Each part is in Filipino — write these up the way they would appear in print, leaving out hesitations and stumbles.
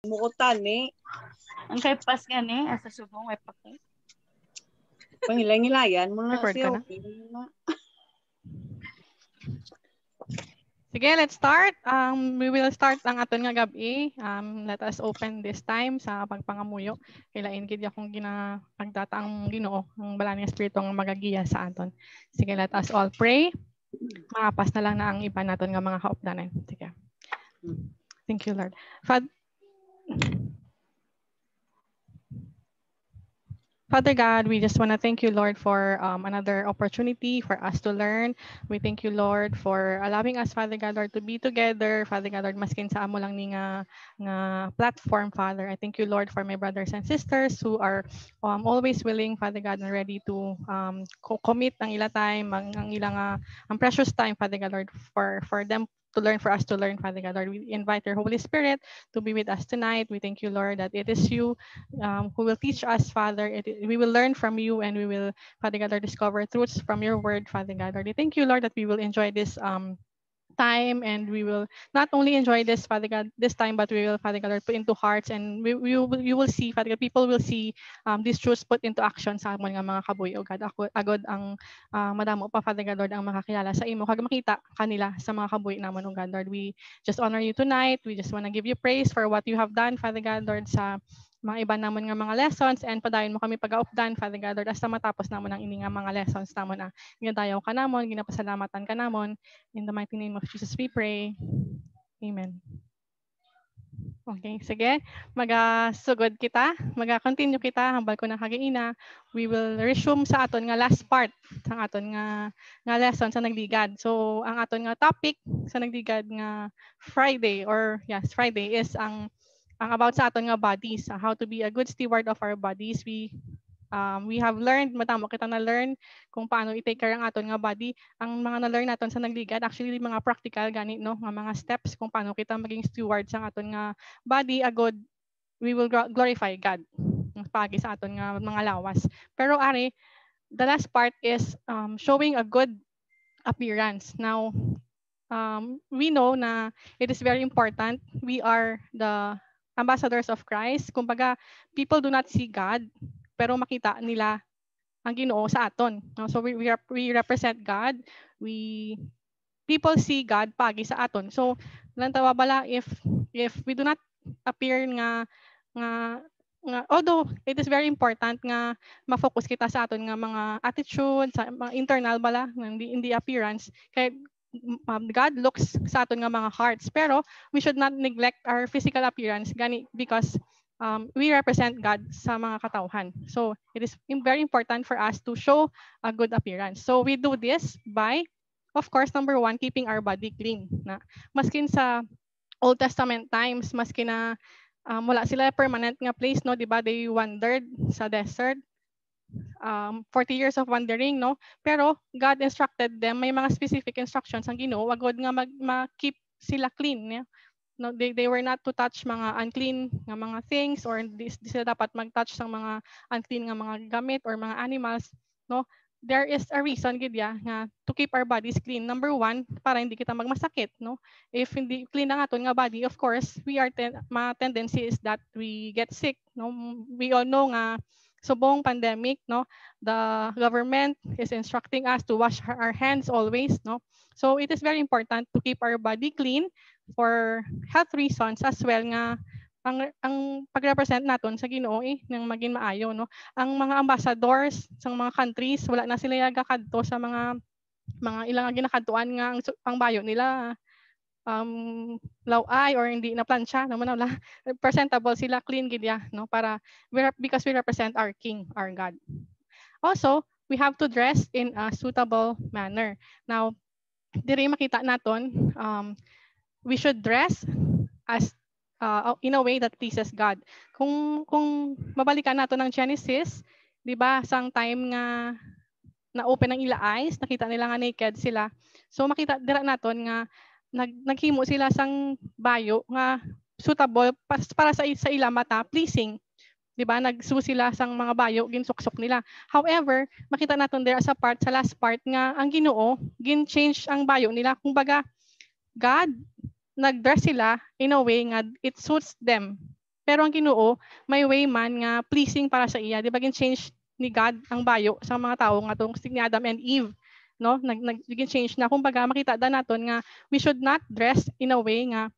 Mukutan ni. Ang kay pas gani asa subong ay paki. Pangilang-ilayan mo na Record siya. ka na? Sige, let's start. We will start ang aton nga gabi. Let us open this time sa pagpangamuyo. Kailain gid akong ginapagdata ang Ginoo, ang balang nga espiritu nga magagiya sa aton. Sige, let us all pray. Makapas na lang na ang iba naton nga mga kaupdanan. Sige. Thank you, Lord. Father God, we just want to thank you, Lord, for another opportunity for us to learn. We thank you, Lord, for allowing us, Father God, Lord, to be together. Father God, Lord, maskin sa amo lang ni nga platform, Father. I thank you, Lord, for my brothers and sisters who are always willing, Father God, and ready to commit ang ila time, ang ilang ang precious time, Father God, Lord, for them to learn, for us to learn, Father God, Lord. We invite your Holy Spirit to be with us tonight. We thank you, Lord, that it is you who will teach us, Father. We will learn from you, and we will, Father God, Lord, discover truths from your word, Father God, Lord. Thank you, Lord, that we will enjoy this time, and we will not only enjoy this, Father God, this time, but we will, Father God, Lord, put into hearts, and you will see, Father God, people will see these truths put into action sa amon nga mga kabuyo, God. Agod ang madamo pa, Father God, Lord, ang makakilala sa imo, kag makita kanila sa mga kabuyo namon, oh God, Lord. We just honor you tonight. We just want to give you praise for what you have done, Father God, Lord, sa mga iba namon nga mga lessons, and padayon mo kami pag-aupdan, Father God, Lord, hasta matapos namon ang ini nga mga lessons namon. Ginadayaw ka namon, ginapasalamatan ka namon. In the mighty name of Jesus we pray. Amen. Okay, sige. Magasugod kita. Maga-continue kita hambal ko na kagiina. We will resume sa aton nga last part sa aton nga lesson sa nagligad. So, ang aton nga topic sa nagligad nga Friday, or yes, Friday, is ang about sa aton nga bodies, how to be a good steward of our bodies. We have learned, matamo kita na-learn kung paano i-take care ang aton nga body. Ang mga na-learn naton sa nagligad, actually mga practical gani, no, nga mga steps kung paano kita maging steward sa aton nga body, agod we will glorify God pagi sa aton nga mga lawas. Pero ari, the last part is showing a good appearance. Now, we know na it is very important. We are the ambassadors of Christ. Kumbaga, people do not see God, pero makita nila ang Ginoo sa aton. So we represent God. People see God pagi sa aton. So lang tawa bala if we do not appear nga although it is very important nga ma-focus kita sa aton nga mga attitude, sa mga internal bala, in the appearance, kay God looks sa aton nga mga hearts, pero we should not neglect our physical appearance gani, because we represent God sa mga katauhan. So it is very important for us to show a good appearance. So we do this by, of course, number one, keeping our body clean. Na maskin sa Old Testament times, maskin na wala sila permanent nga place, no, di ba? They wandered sa desert. 40 years of wandering, no? Pero God instructed them, may mga specific instructions ang Ginoo, agad nga ma-keep sila clean, yeah? No, they were not to touch mga unclean nga mga things, or di sila dapat mag-touch sa mga unclean nga mga gamit or mga animals, no? There is a reason gid ya nga to keep our bodies clean. Number one, para hindi kita magmasakit, no? If hindi clean ang aton nga body, of course, tendency is that we get sick, no? We all know nga subong pandemic, no, the government is instructing us to wash our hands always, no? So it is very important to keep our body clean for health reasons, as well nga ang pag-represent naton sa Ginoo nang maging maayo, no? Ang mga ambassadors sa mga countries, wala na sila yagakadto sa mga ilang ginakadtuan nga ang bayo nila laway or hindi na plancha naman wala, presentable sila, clean gid ya, no, para because we represent our King, our God. Also, we have to dress in a suitable manner. Now, diri makita naton, we should dress as in a way that pleases God. Kung mabalikan nato ng Genesis, 'di ba, sang time nga na-open ang ila eyes, nakita nila nga naked sila. So makita dira naton nga naghimo sila sang bayo nga suitable para sa ila mata, pleasing. 'Di ba? Nagsu sila sang mga bayo, ginsuksok nila. However, makita naton there sa last part nga ang Ginoo gin-change ang bayo nila. Kumbaga, God nag-dress sila in a way nga it suits them. Pero ang Ginoo may way man nga pleasing para sa iya. Di ba gin-change ni God ang bayo sa mga tao nga tong ni Adam and Eve, no? Naging change na. Kumbaga makita da naton nga we should not dress in a way nga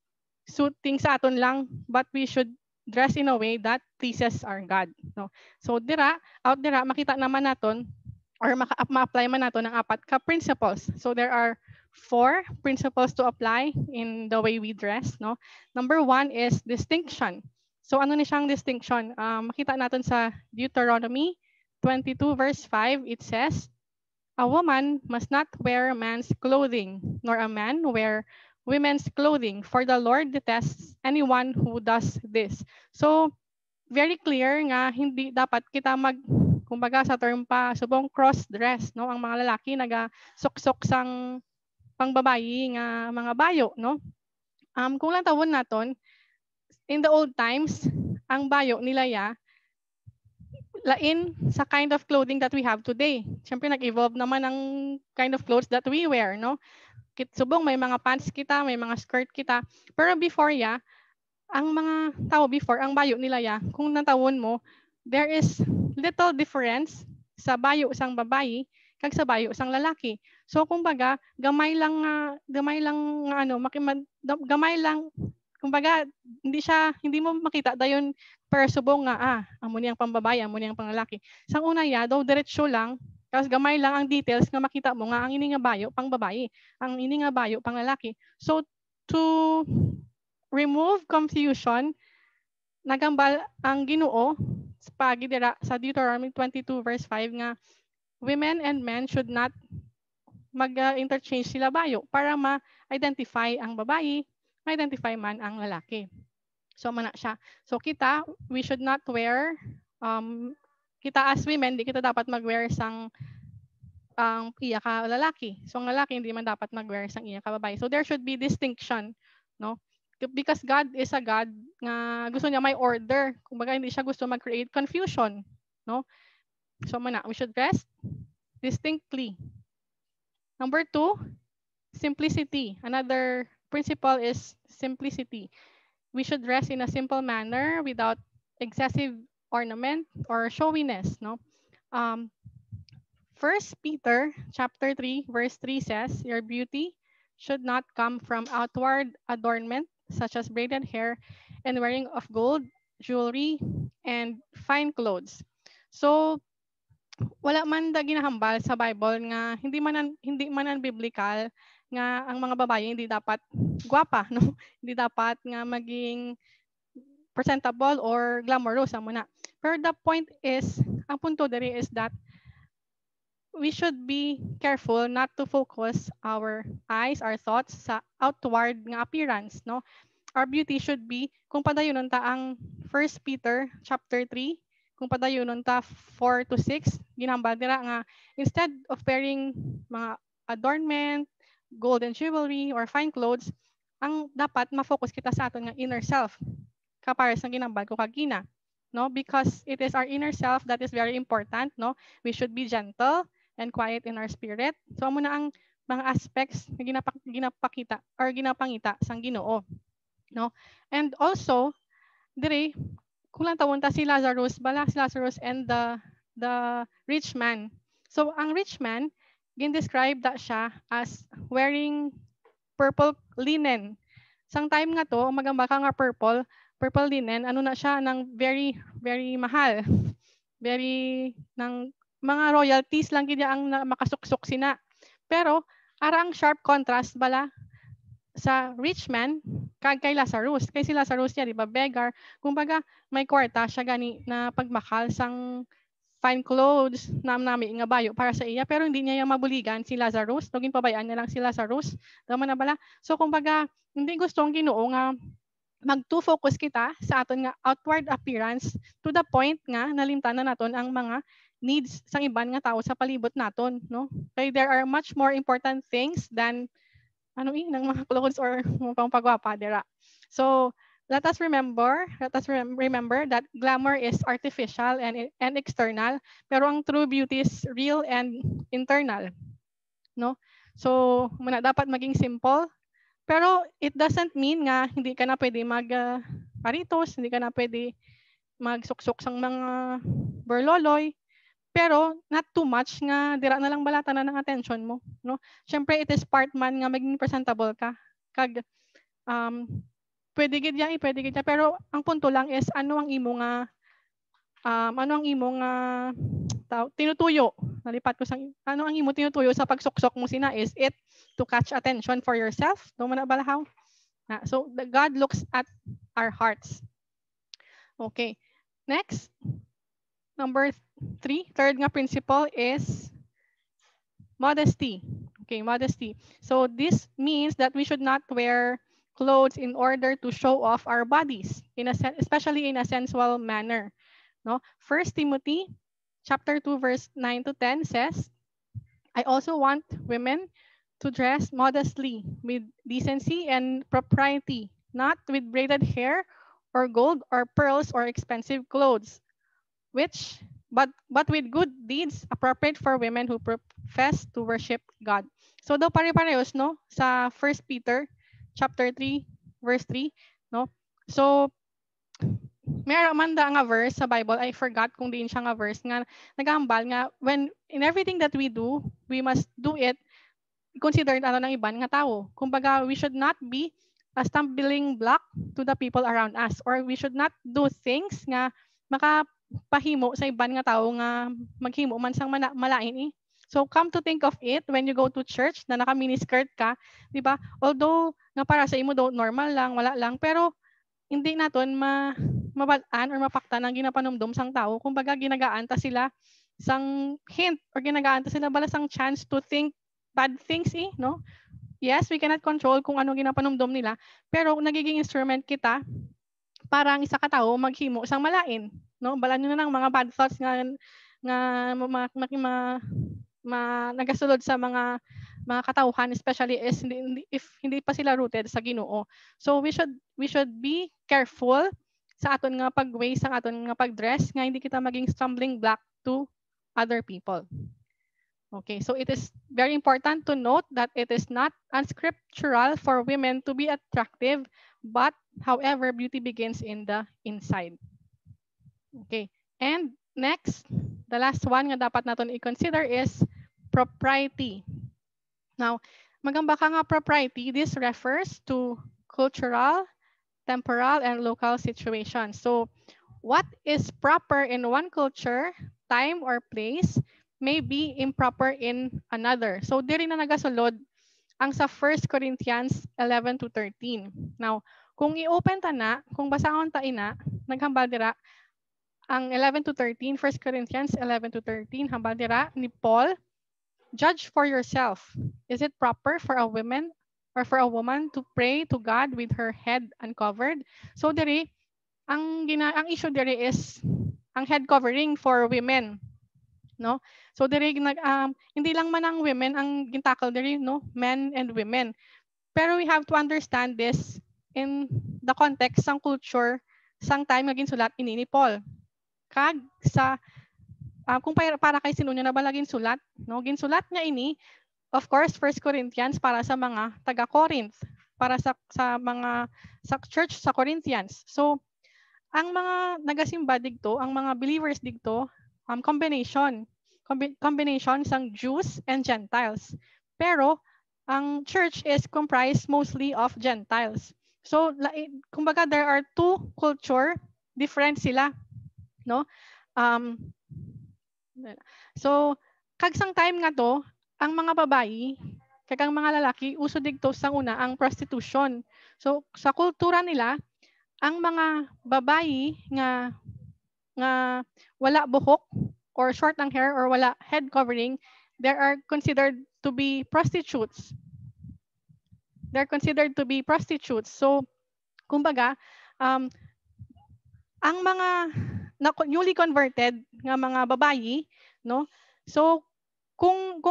suiting sa aton lang, but we should dress in a way that pleases our God, no? So out dira makita naman naton or ma-apply man nato ng apat ka principles. So there are 4 principles to apply in the way we dress, no? Number 1 is distinction. So ano ni siyang distinction? Makita natin sa Deuteronomy 22 verse 5, it says, "A woman must not wear man's clothing, nor a man wear women's clothing, for the Lord detests anyone who does this." So very clear nga hindi dapat kita kumbaga sa term pa subong cross dress, no? Ang mga lalaki naga suksok sang pangbabayi nga mga bayo, no? Kung lang tawon naton in the old times ang bayo nila lain sa kind of clothing that we have today. Siyempre nag-evolve naman ang kind of clothes that we wear, no? Subong may mga pants kita, may mga skirt kita. Pero before ang mga tao before, ang bayo nila kung natawon mo, there is little difference sa bayo sang babayi kag sa bayo sang lalaki. So kumbaga, gamay lang gamay lang kumbaga hindi mo makita dayon per subong nga amo niyang pambabayi, amo niyang panglalaki. Sang una daw diretso lang, tapos gamay lang ang details nga makita mo nga ang ini nga bayo pang babayi, ang ini nga bayo pang lalaki. So to remove confusion, nagambal ang Ginoo sa Deuteronomy 22 verse 5 nga women and men should not mag-interchange sila bayo para ma-identify ang babayi, ma-identify man ang lalaki. So mana siya. So we should not wear kita as women, di kita dapat mag-wear sang iya ka lalaki. So ang lalaki hindi man dapat mag-wear sang iya ka babae. So there should be distinction, no? Because God is a God nga gusto niya may order. Kumbaga hindi siya gusto mag-create confusion, no? So we should dress distinctly. Number 2, simplicity. Another principle is simplicity. We should dress in a simple manner without excessive ornament or showiness, no? 1 Peter chapter 3 verse 3 says, "Your beauty should not come from outward adornment such as braided hair and wearing of gold, jewelry, and fine clothes." So wala man da ginahambal sa Bible nga hindi man biblical nga ang mga babae hindi dapat gwapa, no? Hindi dapat nga maging presentable or glamorous amo na. Pero the point is, ang punto diri is that we should be careful not to focus our eyes, our thoughts sa outward nga appearance, no? Our beauty should be, kung padayunon ta ang 1 Peter chapter 3, kung padayunon ta 4 to 6, ginambal dira nga instead of wearing mga adornment, gold and jewelry or fine clothes, ang dapat ma-focus kita sa aton nga inner self. Kapares ng ginambal ko kagina, no? Because it is our inner self that is very important, no? We should be gentle and quiet in our spirit. So amo na ang mga aspects na ginapakita or ginapangita sang Ginoo, no? And also dire kung lang tawon ta si Lazarus and the rich man. So ang rich man gin-describe da siya as wearing purple linen. Sang time nga to magamba ka nga purple linen, ano na siya ng very very mahal. Very ng mga royalties lang gid ang makasuksok sina. Pero ara ang sharp contrast bala sa rich man kag kay Lazarus. Kay si Lazarus di ba beggar, kumbaga may kwarta siya gani na pagmakal sang fine clothes nami nga bayo para sa iya, pero hindi niya mabuligan si Lazarus, tugin pabayaan niya lang si Lazarus. Tama na bala? So kumbaga hindi gustong Ginoo nga mag-focus kita sa aton nga outward appearance to the point nga nalimtanan naton ang mga needs sang iban nga tao sa palibot naton, no? Kay there are much more important things than ng mga clothes or mukhang pagwapa dira. So let us remember that glamour is artificial and external, pero ang true beauty is real and internal, no? So muna dapat maging simple, pero it doesn't mean nga hindi ka na pwede karitos, hindi ka na pwede magsuksok sang mga berloloy, pero not too much nga dira na lang balata na ng attention mo, no? Syempre it is part man nga maging presentable ka. Kag pwede gid ya, pwede gid ya, pero ang punto lang is ano ang imo nga tinutuyo. Nalipat ko sang ano ang imo tinutuyo sa pagsuksok mo sina, is it to catch attention for yourself? Do man na balahaw? So God looks at our hearts. Okay. Next, number 3, third nga principle is modesty. Okay, modesty. So this means that we should not wear clothes in order to show off our bodies, especially in a sensual manner. No? 1 Timothy chapter 2 verse 9 to 10 says, I also want women to dress modestly with decency and propriety, not with braided hair or gold or pearls or expensive clothes, but with good deeds appropriate for women who profess to worship God. So daw pare-parehos, no, sa 1 Peter chapter 3 verse 3, no? So meron man da nga verse sa Bible, I forgot kung diin siya nga verse nga nagambal nga when in everything that we do, we must do it considered ng iban nga tao. Kumbaga, we should not be a stumbling block to the people around us, or we should not do things nga makapahimo sa iban nga tao nga maghimo man sang malain eh. So come to think of it, when you go to church na naka-miniskirt ka, di ba? Although nga para sa imo daw normal lang, wala lang, pero hindi naton mabalaan or mapakta ng ginapanumdum sang tao. Kumbaga ginagaan ta sila sang hint or ginagaan ta sila bala sang chance to think bad things no? Yes, we cannot control kung ano ginapanumdum nila, pero nagiging instrument kita para ang isa ka tao maghimo sang malain, no? Balan nyo na ng mga bad thoughts nga nagasulod sa mga katauhan, especially is if hindi pa sila rooted sa Ginoo. So we should be careful sa aton nga pagway, sa aton nga pagdress, nga hindi kita maging stumbling block to other people. Okay, so it is very important to note that it is not unscriptural for women to be attractive, but however, beauty begins in the inside. Okay, and next, the last one nga dapat natin i-consider is propriety. Now, magamba ka nga propriety, this refers to cultural, temporal, and local situations. So, what is proper in one culture, time, or place may be improper in another. So, diri na nagasulod ang sa 1 Corinthians 11 to 13. Now, kung i-open ta na, kung basahon ta ina, naghambal dira ang 11 to 13, 1 Corinthians 11 to 13, hambal dira ni Paul, judge for yourself. Is it proper for a woman or for a woman to pray to God with her head uncovered? So diri, ang issue diri is ang head covering for women, no? So diri hindi lang man ang women ang gintackle diri, no? Men and women. Pero we have to understand this in the context sang culture sang time nga ginsulat ini ni Paul. Kag sa kung para kay sino niya na balagin sulat, no? Ginsulat nga ini, of course, 1 Corinthians para sa mga taga-Corinth, para sa church sa Corinthians. So, ang mga nagasimba digto, ang mga believers digto, combination sang Jews and Gentiles. Pero ang church is comprised mostly of Gentiles. So, kumbaga there are two culture, different sila, no? So, kagsang time nga to, ang mga babayi, kag ang mga lalaki, uso digto sang una ang prostitution. So, sa kultura nila, ang mga babayi nga wala buhok or short ang hair or wala head covering, they are considered to be prostitutes. They're considered to be prostitutes. So, kumbaga, ang mga newly converted nga mga babayi, no? So, kung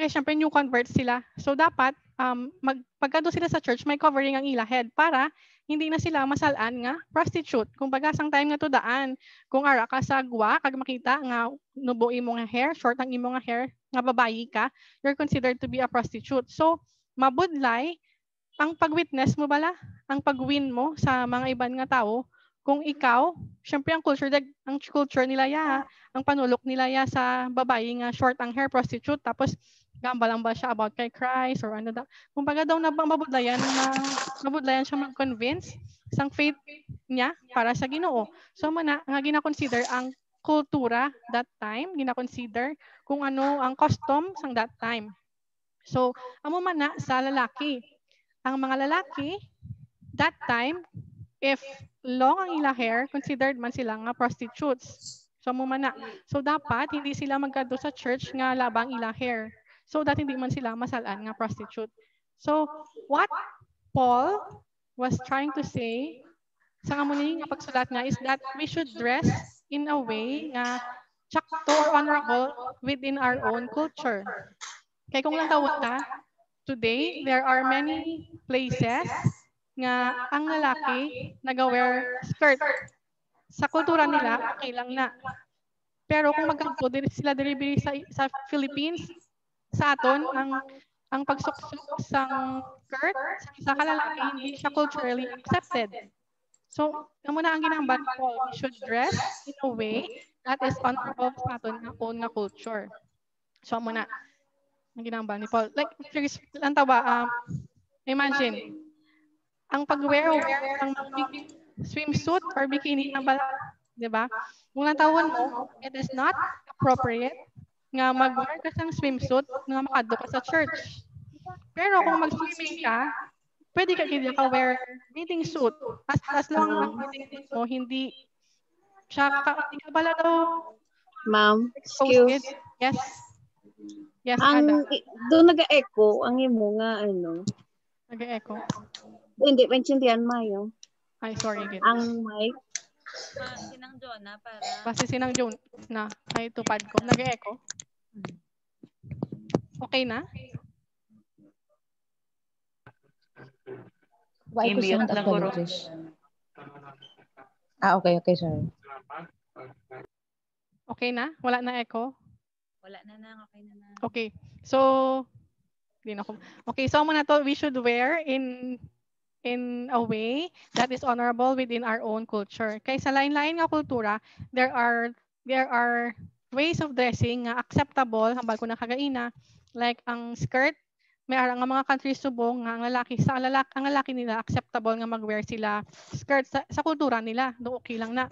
syempre new converts sila, so dapat pagkado sila sa church, may covering ang ila head para hindi na sila masalaan nga prostitute. Kung baga sang time nga to daan, kung ara ka sa gwa, kag makita nga nubo imo nga hair, short ang imo nga hair, nga babayi ka, you're considered to be a prostitute. So, mabudlay ang pag-witness mo bala, ang pag-win mo sa mga ibang nga tao, kung ikaw, syempre ang culture nila ang panulok nila sa babae nga short ang hair, prostitute, tapos gambalang ba siya about kay Christ or ano da. Kumbaga daw na mabudlayan siya mag-convince sang faith niya para sa Ginoo. So nga gina-consider ang kultura that time, gina-consider kung ano ang custom sang that time. So amo man na sa lalaki. Ang mga lalaki that time, if long ang ila hair, considered man sila nga prostitutes. So amo man na. So dapat hindi sila magkadto sa church nga labang ila hair. So that hindi man sila masalan nga prostitute. So what Paul was trying to say sa nga pagsulat nga is that we should dress in a way nga sakto or honorable within our own culture. Kaya kung lang tawon ta, today there are many places nga ang lalaki nag-wear skirt. Sa kultura nila, okay lang na. Pero kung magkadto sila diri sa Philippines, sa aton ang pagsuksok sang skirt sa isa ka lalaki hindi siya culturally accepted. So, amo na ang ginahambal ni Paul, we should dress in a way that is honorable sa aton nga own nga culture. So, amo na ang ginahambal ni Paul. Like, lang tawa, imagine, ang pag-wear ng swimsuit or bikini na bala, di ba? Kung natawon mo, it is not appropriate nga mag-wear ka sang swimsuit nga makadto ka sa church. Pero kung mag-swimming ka, pwede ka gid ka wear bathing suit. As long ang bathing suit mo hindi siya hindi ka bala daw Ma'am, exposed. excuse. Yes. Yes, Ang Ada. doon nag-echo ang imo nga ano. Nag-echo. Hindi maintindihan mayo. Ay, sorry gid. Ang mic. Sinang Jonah para Base sinang June na ay tupad ko. Nag-echo. Okay na? Why ko sound apologies? Okay, sorry. Okay na? Wala na echo? wala na nang okay na na. Okay. So, okay, so muna to, we should wear in a way that is honorable within our own culture. Kay sa lain-lain nga kultura, there are ways of dressing nga acceptable, hambal ko na kagaina, like ang skirt, may nga mga countries subong nga ang lalaki nila acceptable nga mag-wear sila skirt sa kultura nila, do okay lang na.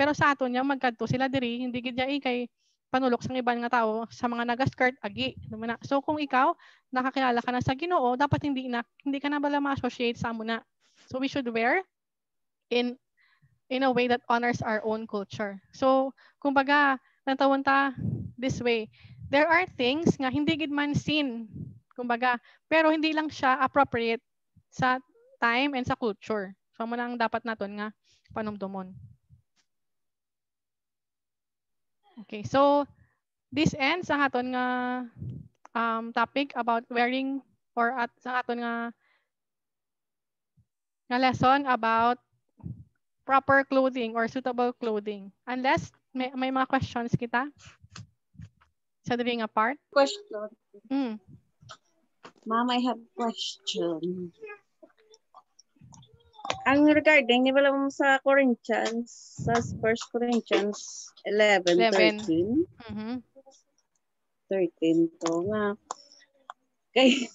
Pero sa aton yang magkadto sila diri, hindi gid kay panulok sa ibang nga tao sa mga naga-skirt agi. So kung ikaw nakakilala ka na sa Ginoo, dapat hindi ka na bala ma-associate sa amo na. So we should wear in a way that honors our own culture. So kumbaga natawon ta this way. There are things nga hindi gid man sin, kumbaga, pero hindi lang siya appropriate sa time and sa culture. So mo nang dapat naton nga panumtumon. Okay, so this ends ang aton nga topic about wearing or at sa aton nga lesson about proper clothing or suitable clothing. Unless may mga questions kita sa diri nga part. Question. Mm. Ma'am, I have question. Ang regarding, di ba lang sa Corinthians, sa 1 Corinthians 11:13. Mm-hmm. 13 to nga. Kay,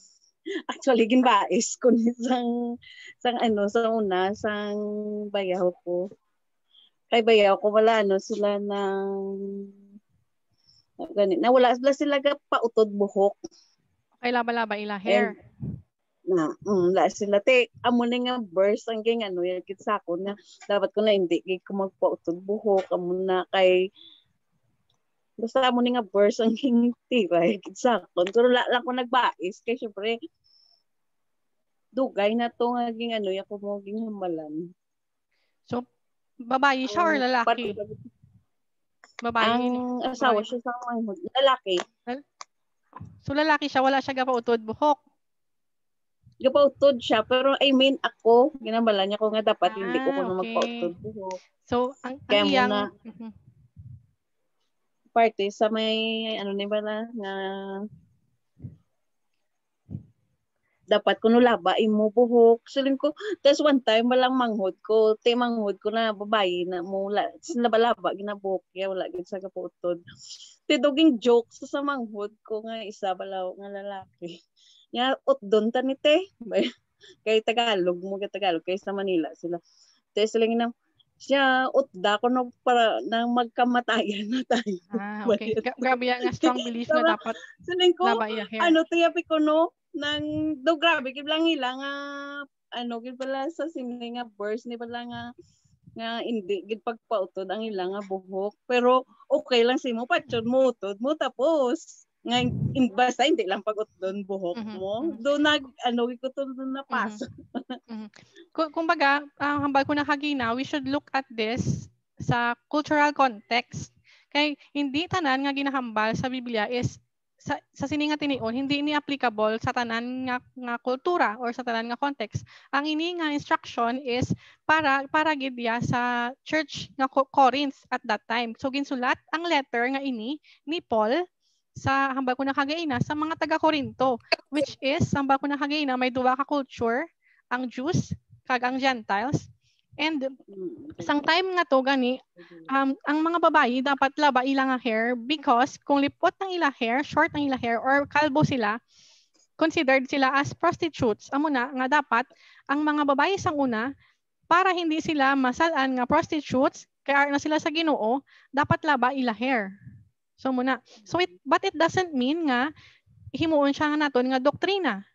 actually, ginbais ko ni sang sa una, sang bayaw ko. Kay bayaw ko, wala sila nawala sila pautod buhok. Okay, laba-laba ila hair. La sila amo na nga burst ang ging yakit sa ako na dapat ko na hindi ko magpautod buhok amo na kay basta amo nga burst ang ging yakit sa ako pero lang ko nagbais kay syempre dugay na to nga ging ako mo ging hambalan. So babae siya or lalaki? Babae. Ang asawa siya sa lalaki. So lalaki siya, wala siya gapautod buhok. Gapautod siya, pero I mean ako, ginambala niya ko nga dapat hindi ko kuno magpautod buhok. So ang iyang parte sa may ni bala nga dapat kuno labain mo buhok. Suling ko, tas one time walang manghod ko, manghod ko na babae na mula, laba-laba ginabuhok kaya wala gid sa kaputod. Tiduging joke sa manghod ko nga isa balaw nga lalaki. Nga utdon ta ni te. Kay Tagalog mo kay Tagalog kay sa Manila sila. Te sila nga siya utda ko no para nang magkamatayan na tayo. Okay. Grabe yan nga strong belief nga dapat suling ko laba iya hair. ano tiyapi ko no nang do grabe gid lang ila nga ano gid pala sa sini nga verse ni pala nga hindi gid pagpautod ang ila nga buhok pero okay lang si mo patyon mo utod mo tapos nga basta hindi lang pag-utdon buhok mo do nag ano gid ko to na paso. Kumbaga, hambal ko na kagina, we should look at this sa cultural context. Kay hindi tanan nga ginahambal sa Biblia is sa sini nga tinion, hindi ini applicable sa tanan nga kultura or sa tanan nga context. Ang ini nga instruction is para gid ya sa church nga Corinth at that time. So ginsulat ang letter nga ini ni Paul sa hambal ko na kagaina sa mga taga Corinto, which is hambal ko na kagaina may duwa ka culture, ang Jews kag ang Gentiles. And sang time nga to gani ang mga babayi dapat laba ilang nga hair because kung lipot ang ila hair, short ang ila hair or kalbo sila, considered sila as prostitutes. Amo na nga dapat ang mga babayi sang una para hindi sila masalan nga prostitutes kaya na sila sa Ginoo, dapat laba ila hair. So muna. But it doesn't mean nga himuon siya nga naton nga doktrina.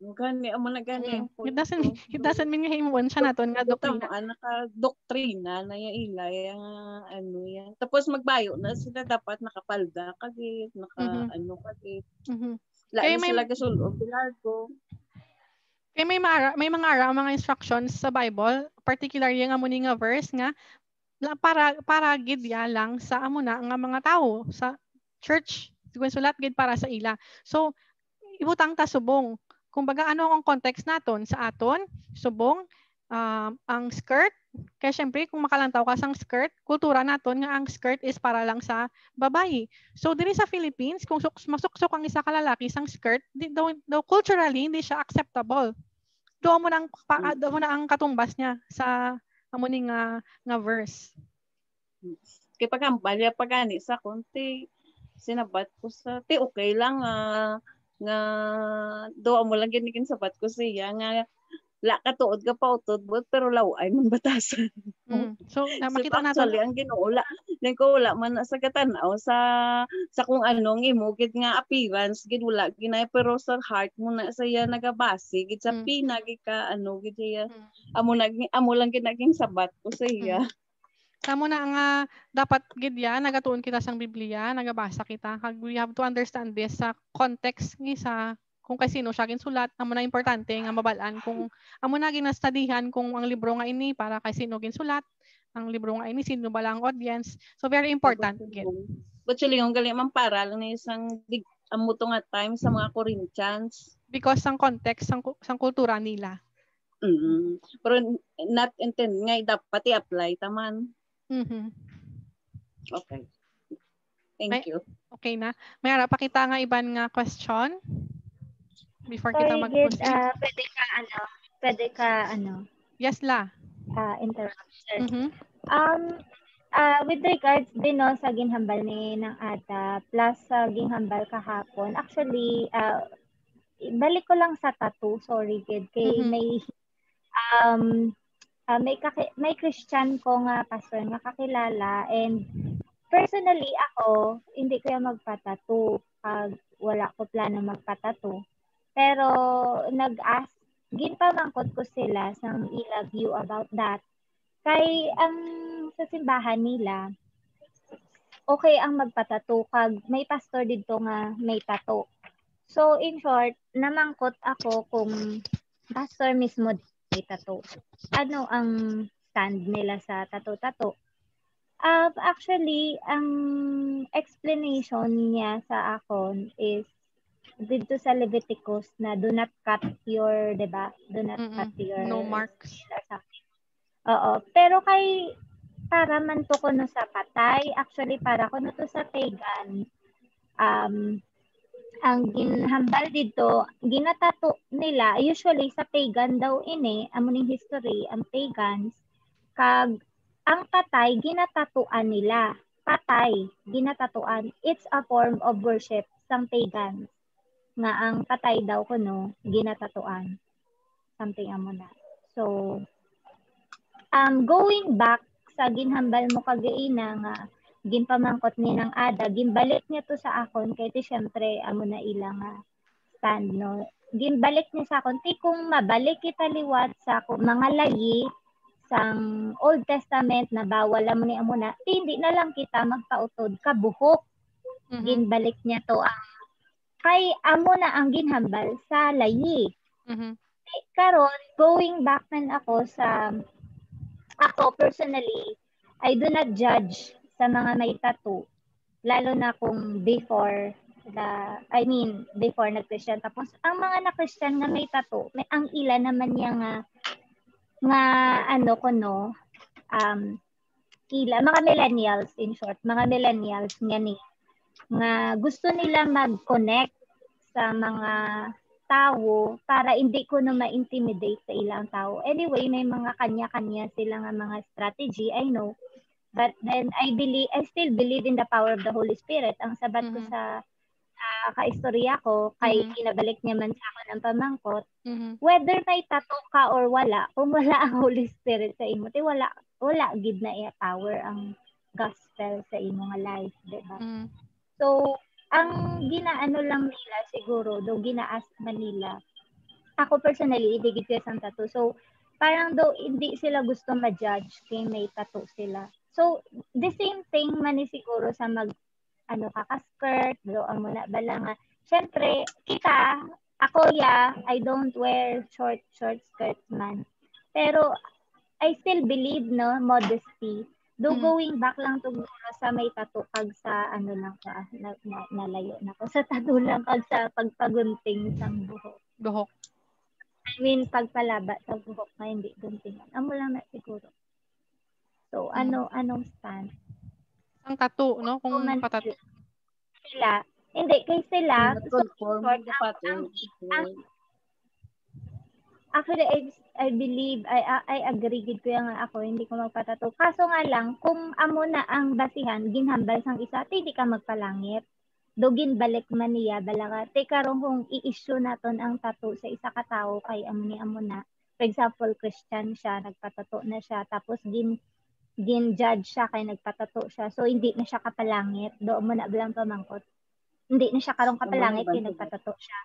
Gani amo na gani. It doesn't mean nga himuon siya naton nga doktrina. Naka doktrina na ya ila yang ano yan. Tapos magbayo na sila dapat nakapalda kagit, ano kagit. Kaya may sila gasulod bilargo. Kaya may mga ara mga instructions sa Bible, particularly nga muni nga verse nga para gid ya lang sa amo na nga mga tao sa church. Sulat gid para sa ila. So ibutang ta subong. Kumbaga ano ang context naton sa aton? Subong ang skirt. Kaya syempre kung makalantaw ka sang skirt, kultura naton nga ang skirt is para lang sa babayi. So diri sa Philippines, kung masuksok ang isa ka lalaki sang skirt, daw culturally hindi siya acceptable. Do mo na ang katumbas niya sa amo ni nga verse. Kay pagkambalya pagani sa konti sinabat ko sa okay lang nga do mo lang ginikin sabat ko siya nga la katuod ka pa utod pero laway man batasan. So makita natin actually ang Ginoo wala man sa katanaw sa kung anong imugid nga appearance gid wala ginay pero sa heart mo na saya nagabase gid sa pinagi ka ano gid siya amo lang ginaging sabat ko sa iya. Kamo na nga dapat gid ya nagatuon kita sang Biblia, nagabasa kita. We have to understand this sa context ni sa kung kay sino siya ginsulat. Amo na importante nga mabalaan kung amo na ginastudihan kung ang libro nga ini para kay sino ginsulat, ang libro nga ini sino ba lang audience. So very important gid. But sila yung galing man para lang na isang amo to nga time sa mga Corinthians because sang context sang kultura nila. Pero not intend nga dapat i-apply taman. Okay. Thank you. Okay na. Mayara pa kita nga iban nga question before kita mag-proceed. Pwede ka Yes la. Interrupt, sir. With regards din no, sa ginhambal ni ng ata plus sa ginhambal kahapon, actually balik ko lang sa tattoo, sorry kid, kay may Christian ko nga pastor nga kakilala and personally ako hindi ko yung magpa-tattoo pag wala ko plano magpa-tattoo. Pero nag-ask ginpamangkot ko sila sang ilag view about that. Kay ang sa simbahan nila okay ang magpa-tattoo kag may pastor dito nga may tattoo. So in short, namangkot ako kung pastor mismo may tattoo. Ano ang stand nila sa tattoo? Actually, ang explanation niya sa akon is dito sa Leviticus na do not cut your, diba? Do not cut your... No marks. Oo. Pero kay para man to ko no sa patay, actually para ko no to sa pagan, ang ginhambal dito, ginatato nila usually sa pagan daw ini, amo ning history ang pagans kag ang patay ginatatuan nila. Patay ginatatuan. It's a form of worship sang pagans nga ang patay daw kuno ginatatuan. Something amo na. So going back sa ginhambal mo kagaina nga ginpamangkot ni ng ada, ginbalik niya to sa akon kay ti syempre amo na ilang stand no. Ginbalik niya sa akon ti kung mabalik kita liwat sa mga layi sang Old Testament na bawal mo ni amo na, hindi na lang kita magpautod kabuhok. Ginbalik niya to ang kay amo na ang ginhambal sa layi. Karon going back man ako personally, I do not judge sa mga may tattoo, lalo na kung before nag-Christian. Tapos, ang mga na-Christian nga may tattoo, ang ilan naman niya mga millennials, in short, mga millennials nga gusto nila mag-connect sa mga tao para hindi ko na ma-intimidate sa ilang tao. Anyway, may mga kanya-kanya sila nga mga strategy, I know. But then I still believe in the power of the Holy Spirit. Ang sabat ko sa kaistorya ko, kay kinabalik niya man sa akin ang pamangkot, whether may tattoo ka or wala, kung wala ang Holy Spirit sa imo, wala gid na power ang gospel sa imo nga life, diba? So, ang ginaano lang nila siguro, do ginaas man nila, ako personally, ibigit ko sa tattoo. So, parang daw hindi sila gusto ma-judge kay may tattoo sila. So, the same thing man ni siguro sa kaka-skirt, do ang muna bala nga. Siyempre, ako I don't wear short skirts man. Pero, I still believe, no, modesty. Do going back lang to sa may tattoo kag sa nalayo na ko. Sa tattoo lang kag sa pagpagunting sang buhok. I mean, pagpalaba sa buhok na hindi guntingan. Amo lang na siguro. So, anong stand? Ang tattoo, no? Kung patato. Sila. Hindi, kay sila. Actually, I believe, I agree gid ko nga ako, hindi ko magpatato. Kaso nga lang, kung amo na ang basihan, ginhambal sang isa, hindi ka magpalangit. Dugin balik man niya, balaga. Teka ron kung i-issue naton ang tattoo sa isa ka tao, kay amo na. For example, Christian siya, nagpatato na siya, tapos gin-judge siya kay nagpatato siya. So, hindi na siya kapalangit. Doon mo na bilang pamangkot. Hindi na siya karong kapalangit kay nagpatato siya.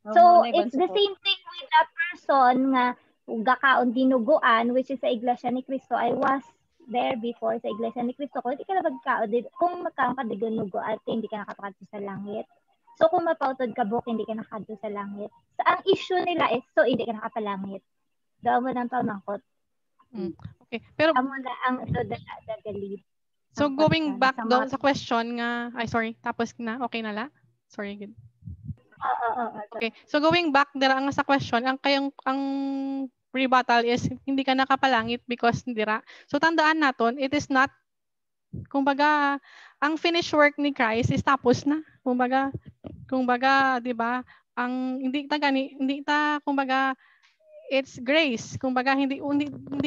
So, it's the same thing with the person nga gakaon dinuguan, which is sa Iglesia ni Cristo. I was there before sa Iglesia ni Cristo. Kung hindi ka na magkaon, kung magkaon ka dinugo at hindi ka nakapakadto sa langit. So, kung mapautod ka buhok, hindi ka nakakadto sa langit. So, ang issue nila is, so, hindi ka nakapalangit. Doon mo ng pamangkot. Okay, pero amo na ang dagalid. So going back doon sa question nga, tapos na, okay na la? Sorry again. Okay, so going back dira nga sa question, ang rebuttal is hindi ka nakapalangit because dira. So tandaan naton, it is not, kumbaga, ang finished work ni Christ is tapos na. Kumbaga, 'di ba? Ang hindi ta kumbaga it's grace. Kumbaga hindi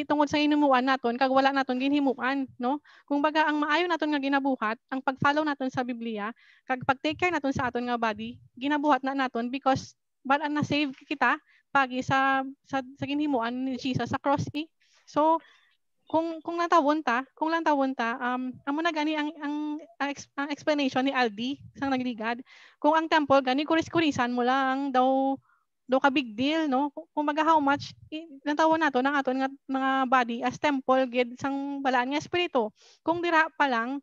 tungod sa hinumuan naton kag wala naton ginhimuan, no? Kumbaga ang maayo naton nga ginabuhat, ang pag-follow naton sa Biblia, kag pag-take care naton sa aton nga body, ginabuhat na naton because bala na save kita pagi sa ginhimuan ni Jesus sa cross. So kung lang tawon ta, amo na gani ang explanation ni Aldi sang nagligad. Kung ang temple gani kuris-kurisan mo lang daw ka big deal, no? Kumbaga how much natawon nato ng aton nga mga body as temple gid sang balaan nga espiritu. Kung dira pa lang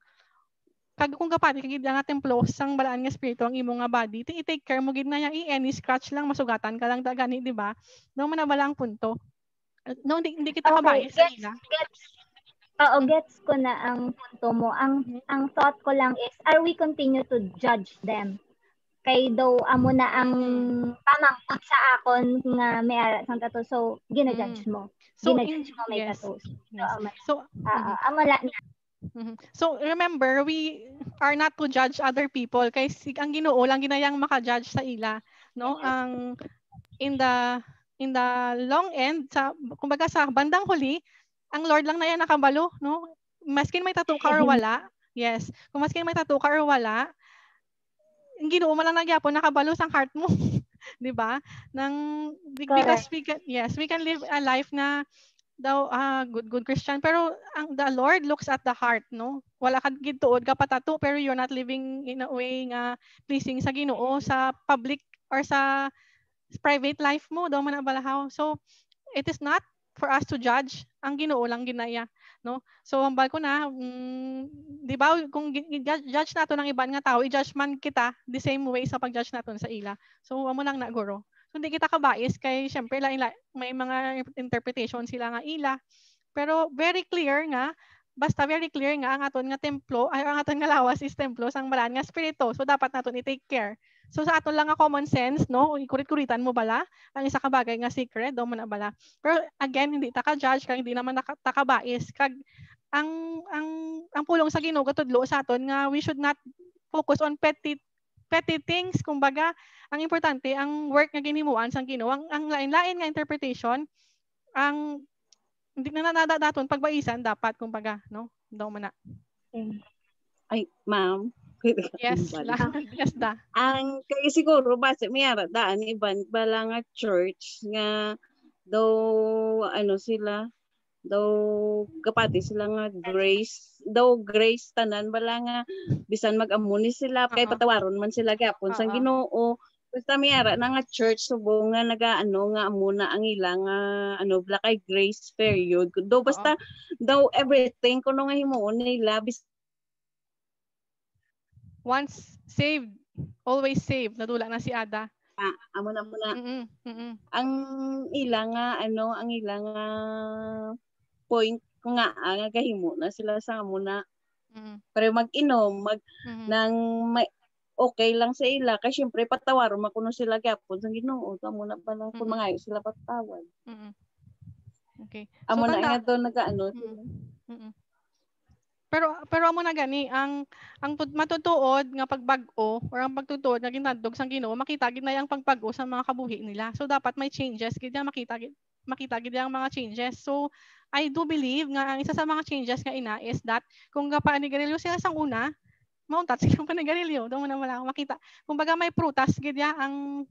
kung kapati kagid nga templo sang balaan nga espiritu ang imo nga body, i-take care mo gid na ya any scratch lang masugatan ka lang gani, di ba? No man bala ang punto. No, hindi kita kabayas sa ila. Gets ko na ang punto mo. Ang thought ko lang is, are we continue to judge them? Kay daw amo na ang pamangkot sa akon nga may ara sang tattoo, so gina-judge mo. Gina-judge mo may tattoo. So amo la na. So remember, we are not to judge other people kay ang Ginoo lang ginayang maka-judge sa ila, no? Ang in the long end sa kumbaga sa bandang huli, ang Lord lang na yan nakabalo, no? Maskin may tattoo ka or wala. Yes. Kung maskin may tattoo ka or wala, ang Ginoo man lang nagyapon nakabalo sa heart mo. 'Di ba? Because we can live a life na daw good Christian pero the Lord looks at the heart, no? Wala ka gituod ka patato pero you're not living in a way nga pleasing sa Ginoo sa public or sa private life mo daw man balahaw. So it is not for us to judge, ang Ginoo lang ginaya, no? So hambal ko na, di ba kung judge nato ng iban nga tao, i-judge man kita the same way sa pag-judge naton sa ila. So amo lang na guro. So hindi kita kabais kay syempre may mga interpretation sila nga ila. Pero very clear nga, basta very clear nga ang aton nga templo, ay ang aton nga lawas is templo sang balaan nga espiritu. So dapat naton i-take care. So sa aton lang nga common sense, no, ikurit-kuritan mo bala ang isa ka bagay nga secret do man bala. Pero again, hindi ta ka-judge kag hindi naman ta kabais kag ang pulong sa Ginoo tudlo sa aton nga we should not focus on petty things. Kumbaga, ang importante ang work nga ginimuan sang Ginoo, ang lain-lain nga interpretation, ang hindi na nadadaton pagbaisan dapat kumbaga, no? Daw man na. Ay, ma'am. Yes, yes da. Ang kay siguro base mayara daan iban bala nga church nga daw sila daw kapati sila nga grace tanan bala nga bisan mag-amuni sila kay patawaron man sila gapon sang Ginoo. Basta mayara na nga church subong nga nagaano nga amuna ang ilang bala kay grace period. Daw basta daw everything kuno nga himuon nila once saved, always saved. Nadula na si Ada. Amo na. Ang ilang ang ilang point nga gahimo na sila sa amo na. Pero mag-inom, nang may okay lang sa ila kasi syempre patawaron makuno sila gyapon sa Ginoo. Amo na pala kung mangayo sila patawad. Okay. Amo So, na nga doon nagaano. Pero amo na gani ang matutuod nga pagbag-o or ang pagtutuod nga ginadog sang Ginoo makita gid na yang pagbag-o sa mga kabuhi nila. So dapat may changes gid makita gid ang mga changes. So I do believe nga ang isa sa mga changes nga ina is that kung panigarilyo sila sang una, mauntat silang panigarilyo. Daw man wala makita. Kumbaga may prutas gid ang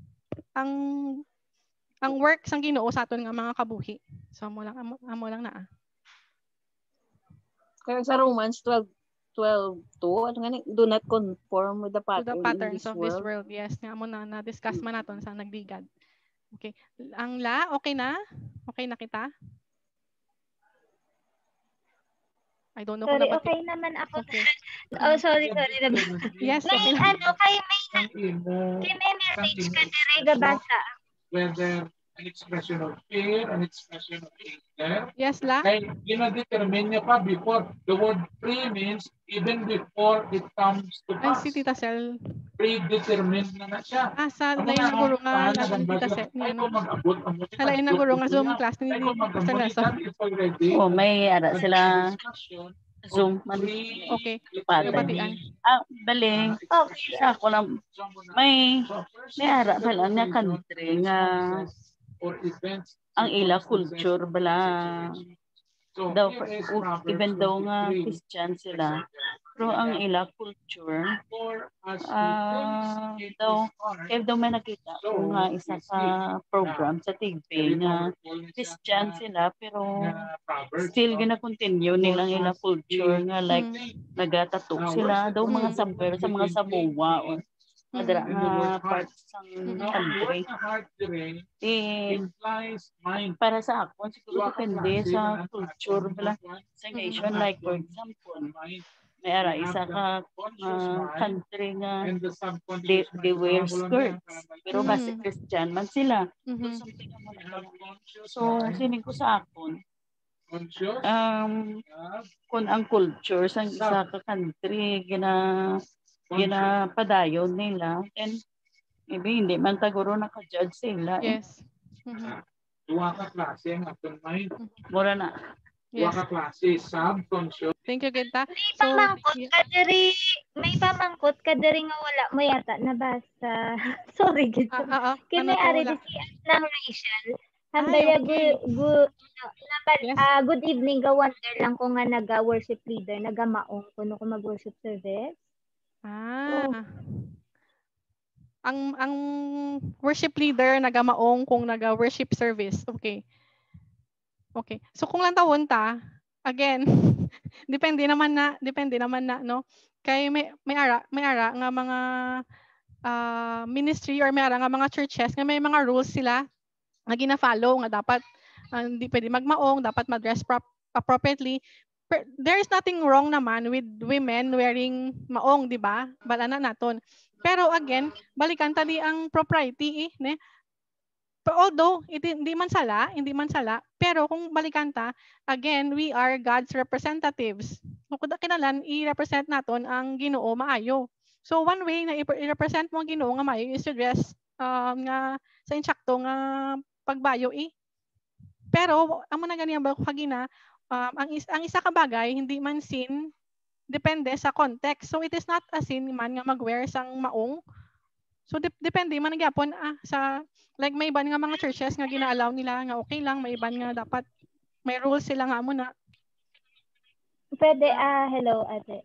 work sang Ginoo sa aton nga mga kabuhi. So amo lang na. Kaya sa Romans 12:2, do not conform with the patterns of this world. Yes, nga mo na discuss man naton sa nagdigad. Okay. Ang okay na? Okay na kita? I don't know sorry, kung okay naman ako. Okay. Sorry. Yes, may okay. may message ka dire basa. Whether an expression of fear, an expression of anger. Yes, la. Kaya gina-determine niya pa before. The word pre means even before it comes to pass. Ay, si Tita Sel. Predetermined na siya. Sa lain na guro nga ni Tita Sel. Sa lain na guro nga Zoom class ni Tita Lesson. May ara sila Zoom man. Okay. Pati. Bali. Ako lang may ara pala na country nga ang ila culture bala daw even daw nga Christian sila pero ang ila culture daw may nakita ko nga isa sa program sa TV nga Christian sila pero still gina-continue nilang ila culture nga like nagatatok sila daw mga somewhere sa mga Samoa o madara nga parts ng country. Para sa ako, siguro depende sa culture bala sa nation. Like for example, may ara isa ka country nga they wear skirts. Pero base Christian man sila. So, sining ko sa akon, kung ang culture sa isa ka country ginapadayon nila and maybe hindi man taguro naka-judge sila. Yes. Duwa ka klase ang after mind. Mura na. Yes. Waka klase, subconscious. Thank you, Gita. May So, pamangkot ka diri nga wala mo yata nabasa. Sorry gid. ano Kini to, ari wala? di si ng Rachel. Ay, Hambaya okay. Yes. good evening ga wonder lang ko nga naga-worship leader, naga-maong kuno ko mag-worship service. Ang worship leader nagamaong kung naga-worship service. Okay. Okay. So kung lang tawon ta, again, depende naman na no. Kay may ara nga mga ministry or may ara nga mga churches nga may mga rules sila nga gina-follow nga dapat hindi pwede magmaong, dapat ma-dress appropriately. There is nothing wrong naman with women wearing maong, di ba? Bala na naton. Pero again, balikan tadi ang propriety ne. Although hindi man sala, pero kung balikan ta, again, we are God's representatives. So kinalan i-represent naton ang Ginoo maayo. So one way na i-represent mo ang Ginoo nga maayo is to dress nga sa insakto nga pagbayo Pero amo na ganyan ba kagina ang isa ka bagay hindi man sin depende sa context. So it is not a sin man nga mag-wear sang maong. So depende man gyapon sa like may iban nga mga churches nga gina-allow nila nga okay lang, may iban nga dapat may rules sila nga amo na. Pwede hello ate.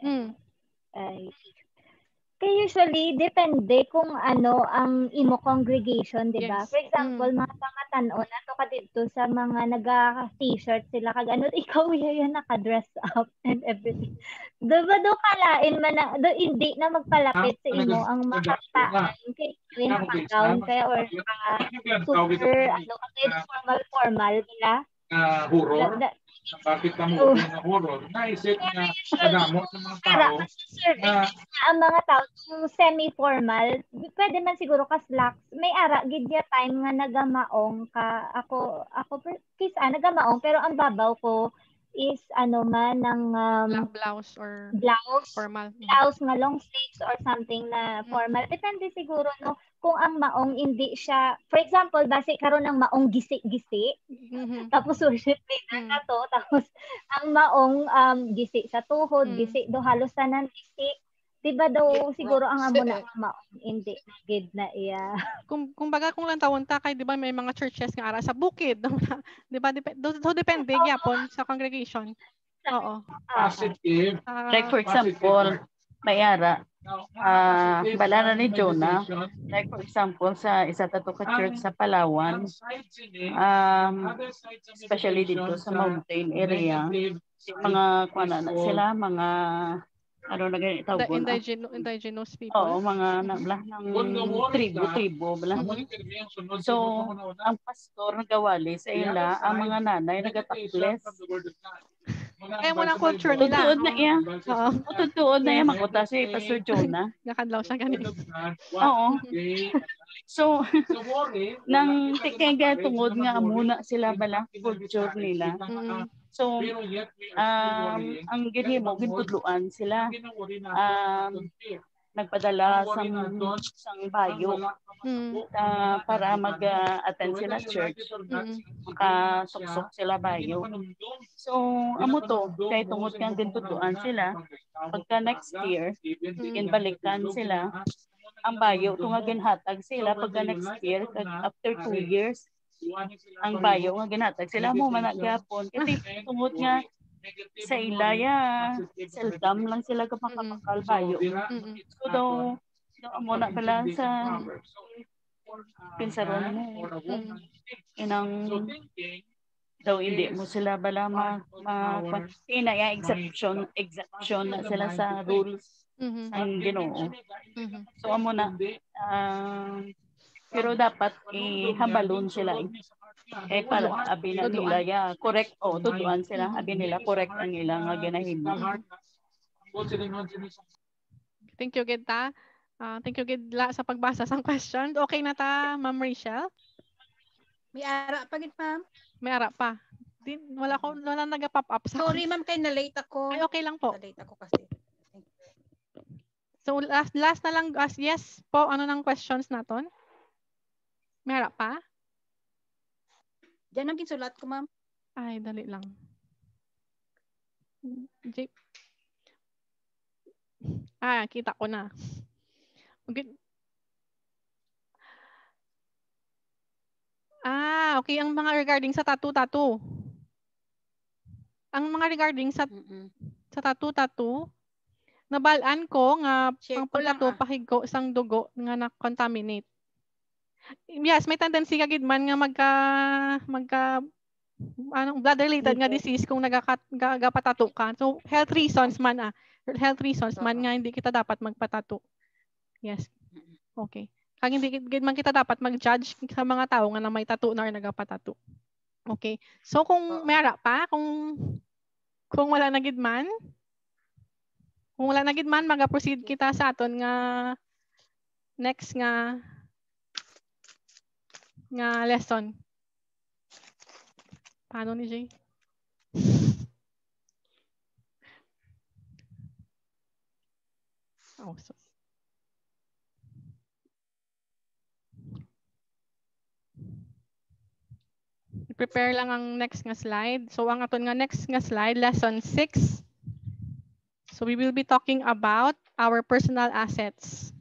Kaya usually depende kung ano ang imo congregation, di ba? Yes. For example, mga pangatan-o na to ka dito sa mga naga-t-shirt sila kag ano, ikaw yan naka-dress up and everything. Diba do kalain man na do hindi na magpalapit sa imo ang makataan kay gown kaya or super ano kasi formal bila. Horror. Bakit ka mo na horror? Naisip na kadamo sa mga tao na ang mga tao yung semi-formal, pwede man siguro ka slacks. May ara gid ya time nga nagamaong ka ako nagamaong pero ang babaw ko is ano man ng blouse or formal. Blouse nga long sleeves or something na formal. Depende siguro no kung ang maong hindi siya, for example, base karon ng maong gisi-gisi. Tapos worship leader na to, tapos ang maong gisi sa tuhod, gisi do halos tanan gisi. Diba daw siguro ang amo na maong hindi gid na iya. Kung baga kung lang tawon ta kay di ba may mga churches nga ara sa bukid, di ba? So depende gyapon sa congregation. Oo. Positive. Like for example, may ara balana ni Jonah, like for example sa isa tato ka church sa Palawan, especially dito sa mountain area, mga kuana na sila, mga ano na ganito tawag indigenous people. Oo, mga nabla ng tribo bala. So ang pastor nagawali sa ila ang mga nanay nagatakles. Kaya mo na culture nila. Tutuod na iya. Tutuod na iya makuta si Pastor Jonah. Nakadlaw siya ganito. Oo. So, nang tikega tungod nga muna sila bala culture nila. So, ang ginhimo gintudluan sila. Nagpadala sang bayo para mag-attend sila church. Makasuksok sila bayo. So, amo to, kay tungod kang gintutuan sila, pagka next year, ginbalikan sila, ang bayo, tunga ginhatag sila, pagka next year, after 2 years, ang bayo nga ginhatag sila, mo managyapon. Kasi tungod nga, sa ilaya, seldom lang sila kapakapakal bayo. So daw muna pala sa pinsaron mo. Inang daw hindi mo sila bala inaya exemption na sila sa rules ang Ginoo. So amo na pero dapat ihambalon sila para abi na nila correct tutuan sila abi nila correct ang ilang ginahimo. Thank you Gita. Thank you Gidla sa pagbasa sang question. Okay na ta Ma'am Rachel? May ara pa gid ma'am. May ara pa. Wala naga-pop up sa. Sorry ma'am kay na-late ako. Ay okay lang po. Na-late ako kasi. So last na lang yes po ano nang questions naton? May ara pa? Diyan ang ginsulat ko, ma'am. Ay, dali lang. J. Kita ko na. Okay. Okay. Ang mga regarding sa tattoo. Ang mga regarding sa tattoo, nabalaan ko nga ang pagtattoo pahigo sang dugo nga na-contaminate. Yes, may tendency kagid man nga blood related nga disease kung nagapatato ka. So health reasons man nga hindi kita dapat magpatato. Yes. Okay. Kag hindi man kita dapat mag-judge sa mga tao nga na may tattoo na or nagapatato. Okay. So kung mayara pa, kung wala na gid man, maga-proceed kita sa aton nga next nga lesson. Paano ni Jay? So. I-prepare lang ang next nga slide. So ang aton nga next nga slide, lesson 6. So we will be talking about our personal assets.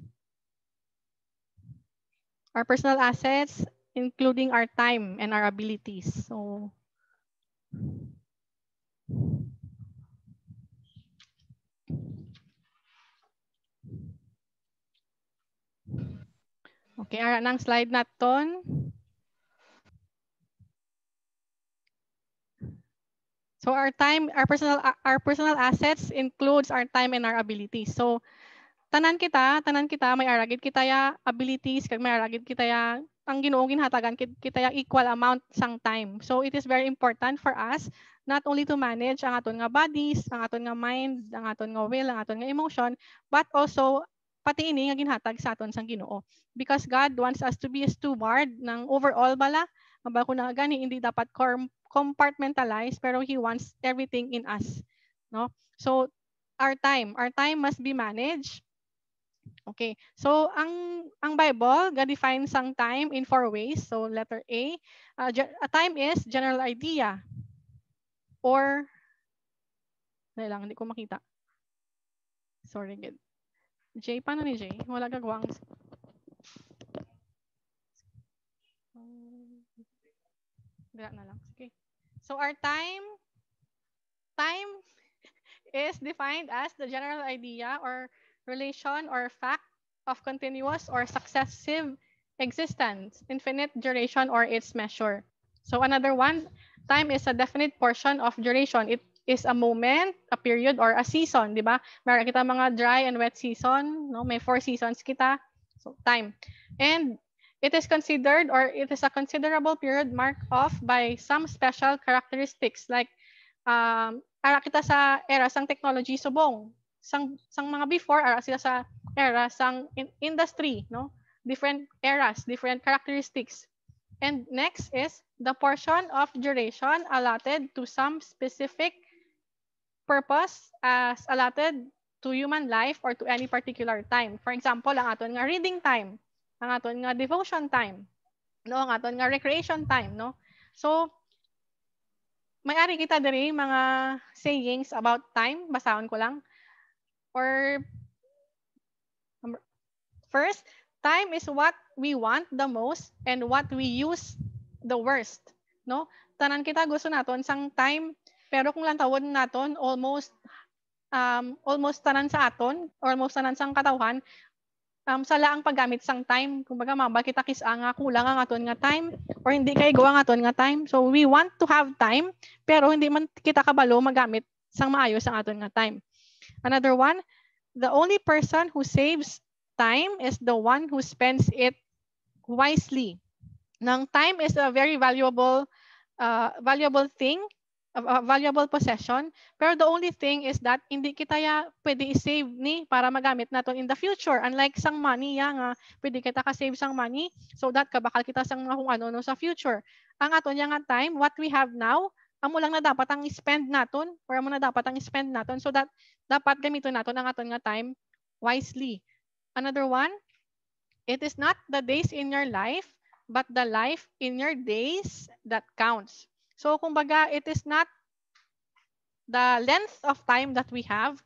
Our personal assets, including our time and our abilities. So, okay, ara nang slide naton. So our personal assets includes our time and our abilities. So tanan kita may aragid kita ya abilities kag may aragid kita ya ang Ginoo ginhatagan kita ya equal amount sang time. So it is very important for us not only to manage ang aton nga bodies, ang aton nga mind, ang aton nga will, ang aton nga emotion, but also pati ini nga ginhatag sa aton sang Ginoo. Because God wants us to be a steward ng overall bala. Mabal ko na gani hindi dapat compartmentalize pero He wants everything in us. No? So our time must be managed. Okay. So ang Bible defines ang time in 4 ways. So letter A, a time is general idea or hindi ko makita. Sorry, good. J, paano ni J? Wala gagawang. Dila na lang. Okay. So our time is defined as the general idea or relation or fact of continuous or successive existence, infinite duration or its measure. So another one, time is a definite portion of duration. It is a moment, a period, or a season, di ba? Meron kita mga dry and wet season, no? May 4 seasons kita. So time. And it is considered or it is a considerable period marked off by some special characteristics like ara kita sa era sang technology subong. Sang mga before ara sila sa era sang industry, no? Different eras, different characteristics. And next is the portion of duration allotted to some specific purpose as allotted to human life or to any particular time. For example, ang aton nga reading time, ang aton nga devotion time, no? Ang aton nga recreation time, no? So may-ari kita diri mga sayings about time, basahon ko lang. Or first, time is what we want the most and what we use the worst, no? Tanan kita gusto naton sang time, pero kung lantawon naton almost tanan sa aton, almost tanan sang katawhan, sala ang paggamit sang time. Kumbaga mabal kita kisa nga kulang ang aton nga time or hindi kay gawa ang aton nga time. So we want to have time pero hindi man kita kabalo magamit sang maayos ang aton nga time. Another one, the only person who saves time is the one who spends it wisely. Nang time is a very valuable thing, a valuable possession, pero the only thing is that hindi kita ya pwede i-save ni para magamit naton in the future. Unlike sang money ya nga pwede kita ka-save sang money so that kabakal kita sang mga kung ano sa future. Ang aton ya nga time, what we have now, amo lang na dapat ang spend naton or amo na dapat ang spend naton so that dapat gamiton naton ang aton nga time wisely. Another one, it is not the days in your life but the life in your days that counts. So kumbaga it is not the length of time that we have,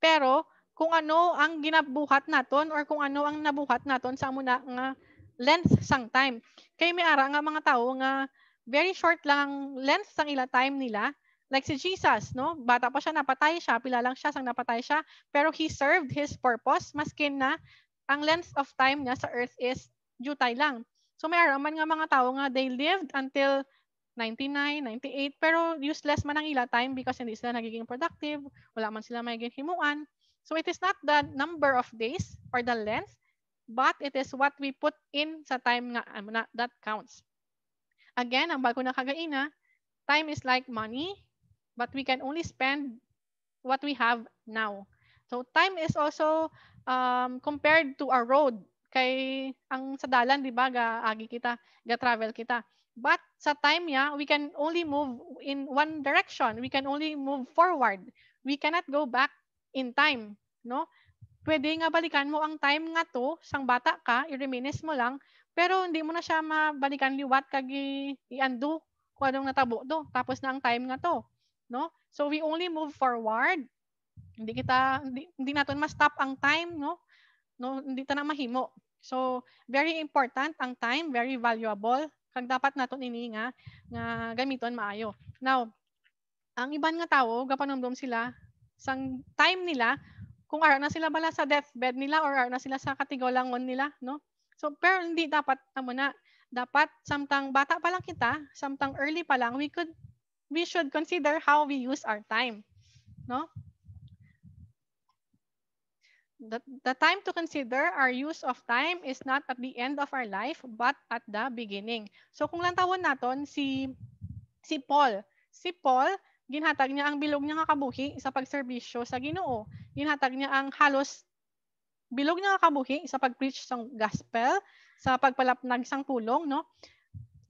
pero kung ano ang ginabuhat naton or kung ano ang nabuhat naton sa muna nga length sang time. Kay may ara nga mga tao nga very short lang ang length sang ila time nila. Like si Jesus, no? Bata pa siya, napatay siya, pila lang siya sang napatay siya, pero he served his purpose maskin na ang length of time niya sa earth is jutay lang. So may araman nga mga tao nga they lived until 99, 98, pero useless man ang ila time because hindi sila nagiging productive, wala man sila magiging himuan. So it is not the number of days or the length, but it is what we put in sa time nga that counts. Again, ang bago na kagaina, time is like money, but we can only spend what we have now. So time is also compared to a road. Kay ang sa dalan, di ba, agi kita, travel kita. But sa time niya, we can only move in one direction. We can only move forward. We cannot go back in time, no? Pwede nga balikan mo ang time nga to, sang bata ka, i-reminisce mo lang, pero hindi mo na siya mabalikan liwat kag i-undo kung anong natabo to. Tapos na ang time nga to, no? So we only move forward. Hindi naton ma-stop ang time, no? No, hindi ta na mahimo. So very important ang time, very valuable kag dapat naton ini nga gamiton maayo. Now, ang iban nga tawo gapanomdom sila sang time nila kung ara na sila bala sa deathbed nila or ara na sila sa katigolangon nila, no? So pero hindi dapat amo na, dapat samtang bata pa lang kita, samtang early pa lang, we should consider how we use our time, no? The time to consider our use of time is not at the end of our life but at the beginning. So kung lang tawon naton si Paul. Si Paul, ginhatag niya ang bilog niya nga kabuhi sa pagserbisyo sa Ginoo. Ginhatag niya ang halos bilog niya nga kabuhi sa pag-preach sang gospel, sa pagpalapnag sang pulong, no?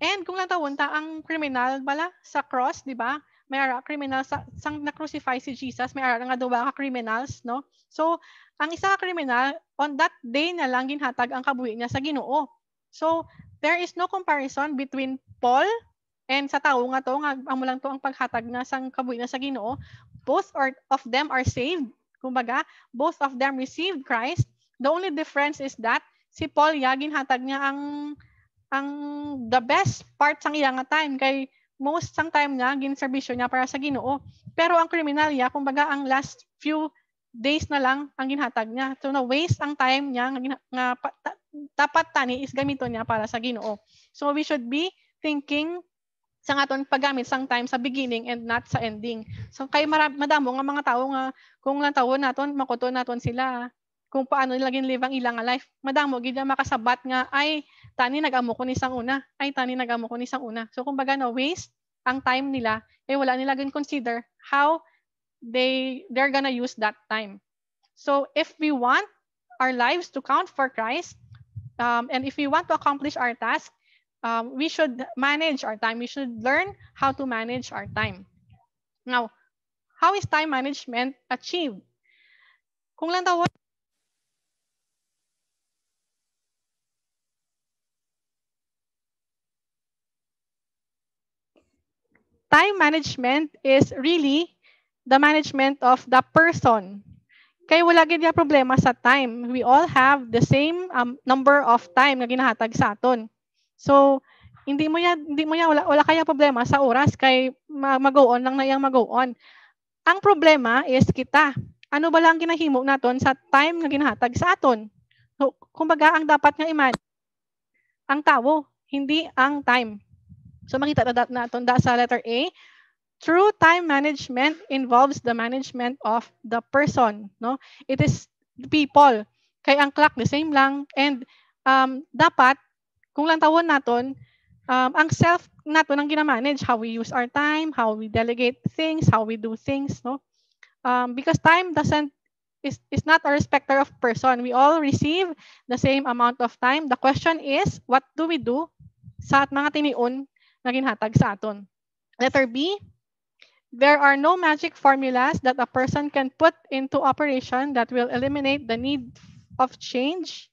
And kung lang tawon ta ang criminal bala sa cross, di ba? May ara criminal sang na-crucify si Jesus, may ara nga duwa ka criminals, no? So ang isa ka criminal, on that day na lang ginhatag ang kabuhi niya sa Ginoo. So there is no comparison between Paul and sa tao nga to, nga amo lang to ang paghatag na sang kabuhi na sa Ginoo. Both of them are saved. Kumbaga, both of them received Christ. The only difference is that si Paul ginhatag niya ang the best part sang iya nga time, kay most sang time niya ginserbisyo niya para sa Ginoo. Pero ang criminal kumbaga ang last few days na lang ang ginhatag niya. So na waste ang time niya nga dapat tani is gamiton niya para sa Ginoo. So we should be thinking sa aton paggamit sang time sa beginning and not sa ending. So kay madamo nga mga tao nga kung lang tawon naton makuton naton sila kung paano nila ginlive ang ilang life. Madamo gid makasabat nga ay tani nag-amo ko ni sang una, ay tani nag-amo ko ni sang una. So kumbaga na waste ang time nila, wala nila gin consider how they're gonna use that time. So if we want our lives to count for Christ, and if we want to accomplish our task, we should manage our time. We should learn how to manage our time. Now, how is time management achieved? Kung lang tawon time management is really the management of the person. Kaya wala gid nga problema sa time. We all have the same number of time nga ginahatag sa aton. So, hindi mo wala kaya problema sa oras kay mag-go-on lang na yang mag-go-on. Ang problema is kita. Ano ba lang ginahimo naton sa time nga ginahatag sa aton? So, kumbaga ang dapat nga imagine ang tao, hindi ang time. So makita naton sa letter A, true time management involves the management of the person, no? It is people. Kay ang clock the same lang, and dapat kung lang tawon naton ang self naton ang gina-manage, how we use our time, how we delegate things, how we do things, no? Because time is not a respecter of person. We all receive the same amount of time. The question is, what do we do sa mga tinion na ginhatag sa aton? Letter B, there are no magic formulas that a person can put into operation that will eliminate the need of change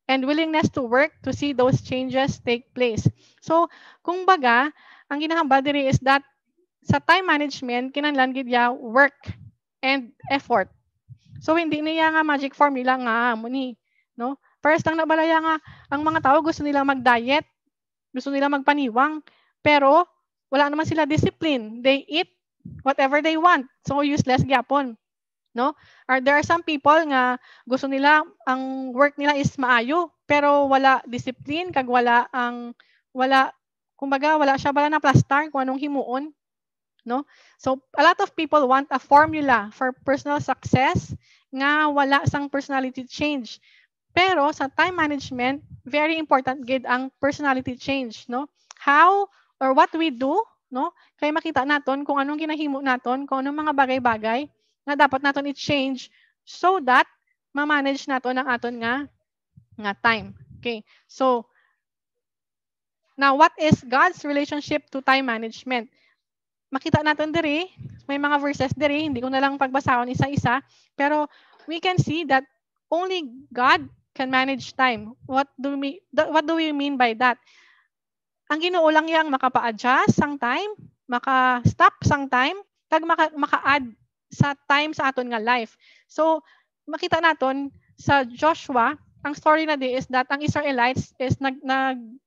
and willingness to work to see those changes take place. So, kung baga, ang ginahambal diri is that sa time management kinahanglan gid ya work and effort. So hindi niya nga magic formula nga muni, no? First lang nabalaya nga ang mga tao gusto nila mag-diet, gusto nila magpaniwang, pero wala naman sila discipline. They eat whatever they want. So useless gyapon, no? Or there are some people nga gusto nila ang work nila is maayo, pero wala discipline kag wala kumbaga wala siya bala na plastar kung anong himuon, no? So a lot of people want a formula for personal success nga wala sang personality change. Pero sa time management, very important gid ang personality change, no? How or what we do, no? Kay makita naton kung anong ginahimo naton, kung anong mga bagay-bagay na dapat naton i-change so that ma-manage naton ang aton nga time. Okay. So now what is God's relationship to time management? Makita natin diri, may mga verses diri, hindi ko na lang pagbasahon isa-isa, pero we can see that only God can manage time. What do we mean by that? Ang Ginoo lang yang makapa-adjust sang time, maka-stop sang time, kag maka-add sa time sa aton nga life. So makita naton sa Joshua, ang story na di is that ang Israelites is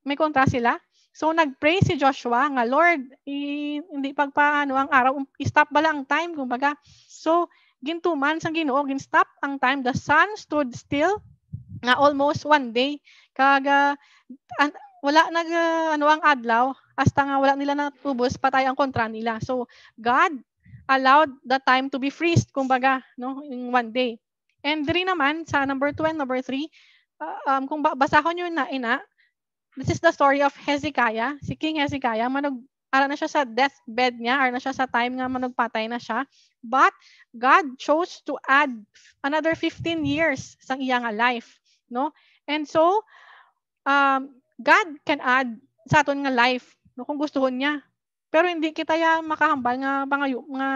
may kontra sila. So nagpray si Joshua nga Lord, hindi pagpaano ang araw, stop bala ang time kumbaga. So gintuman sang Ginoo, gin-stop ang time, the sun stood still nga almost one day. Kag wala ang adlaw hasta nga wala nila natubos patay ang kontra nila. So God allowed the time to be freeze kumbaga, no, in one day. And diri naman sa number 2 and number 3, kung basahon niyo na this is the story of Hezekiah. Si King Hezekiah, ara na siya sa deathbed niya, ara na siya sa time nga manugpatay na siya. But God chose to add another 15 years sa iya nga life, no? And so God can add sa aton nga life, no, kung gustuhon niya. Pero hindi kita ya makahambal nga pangayo nga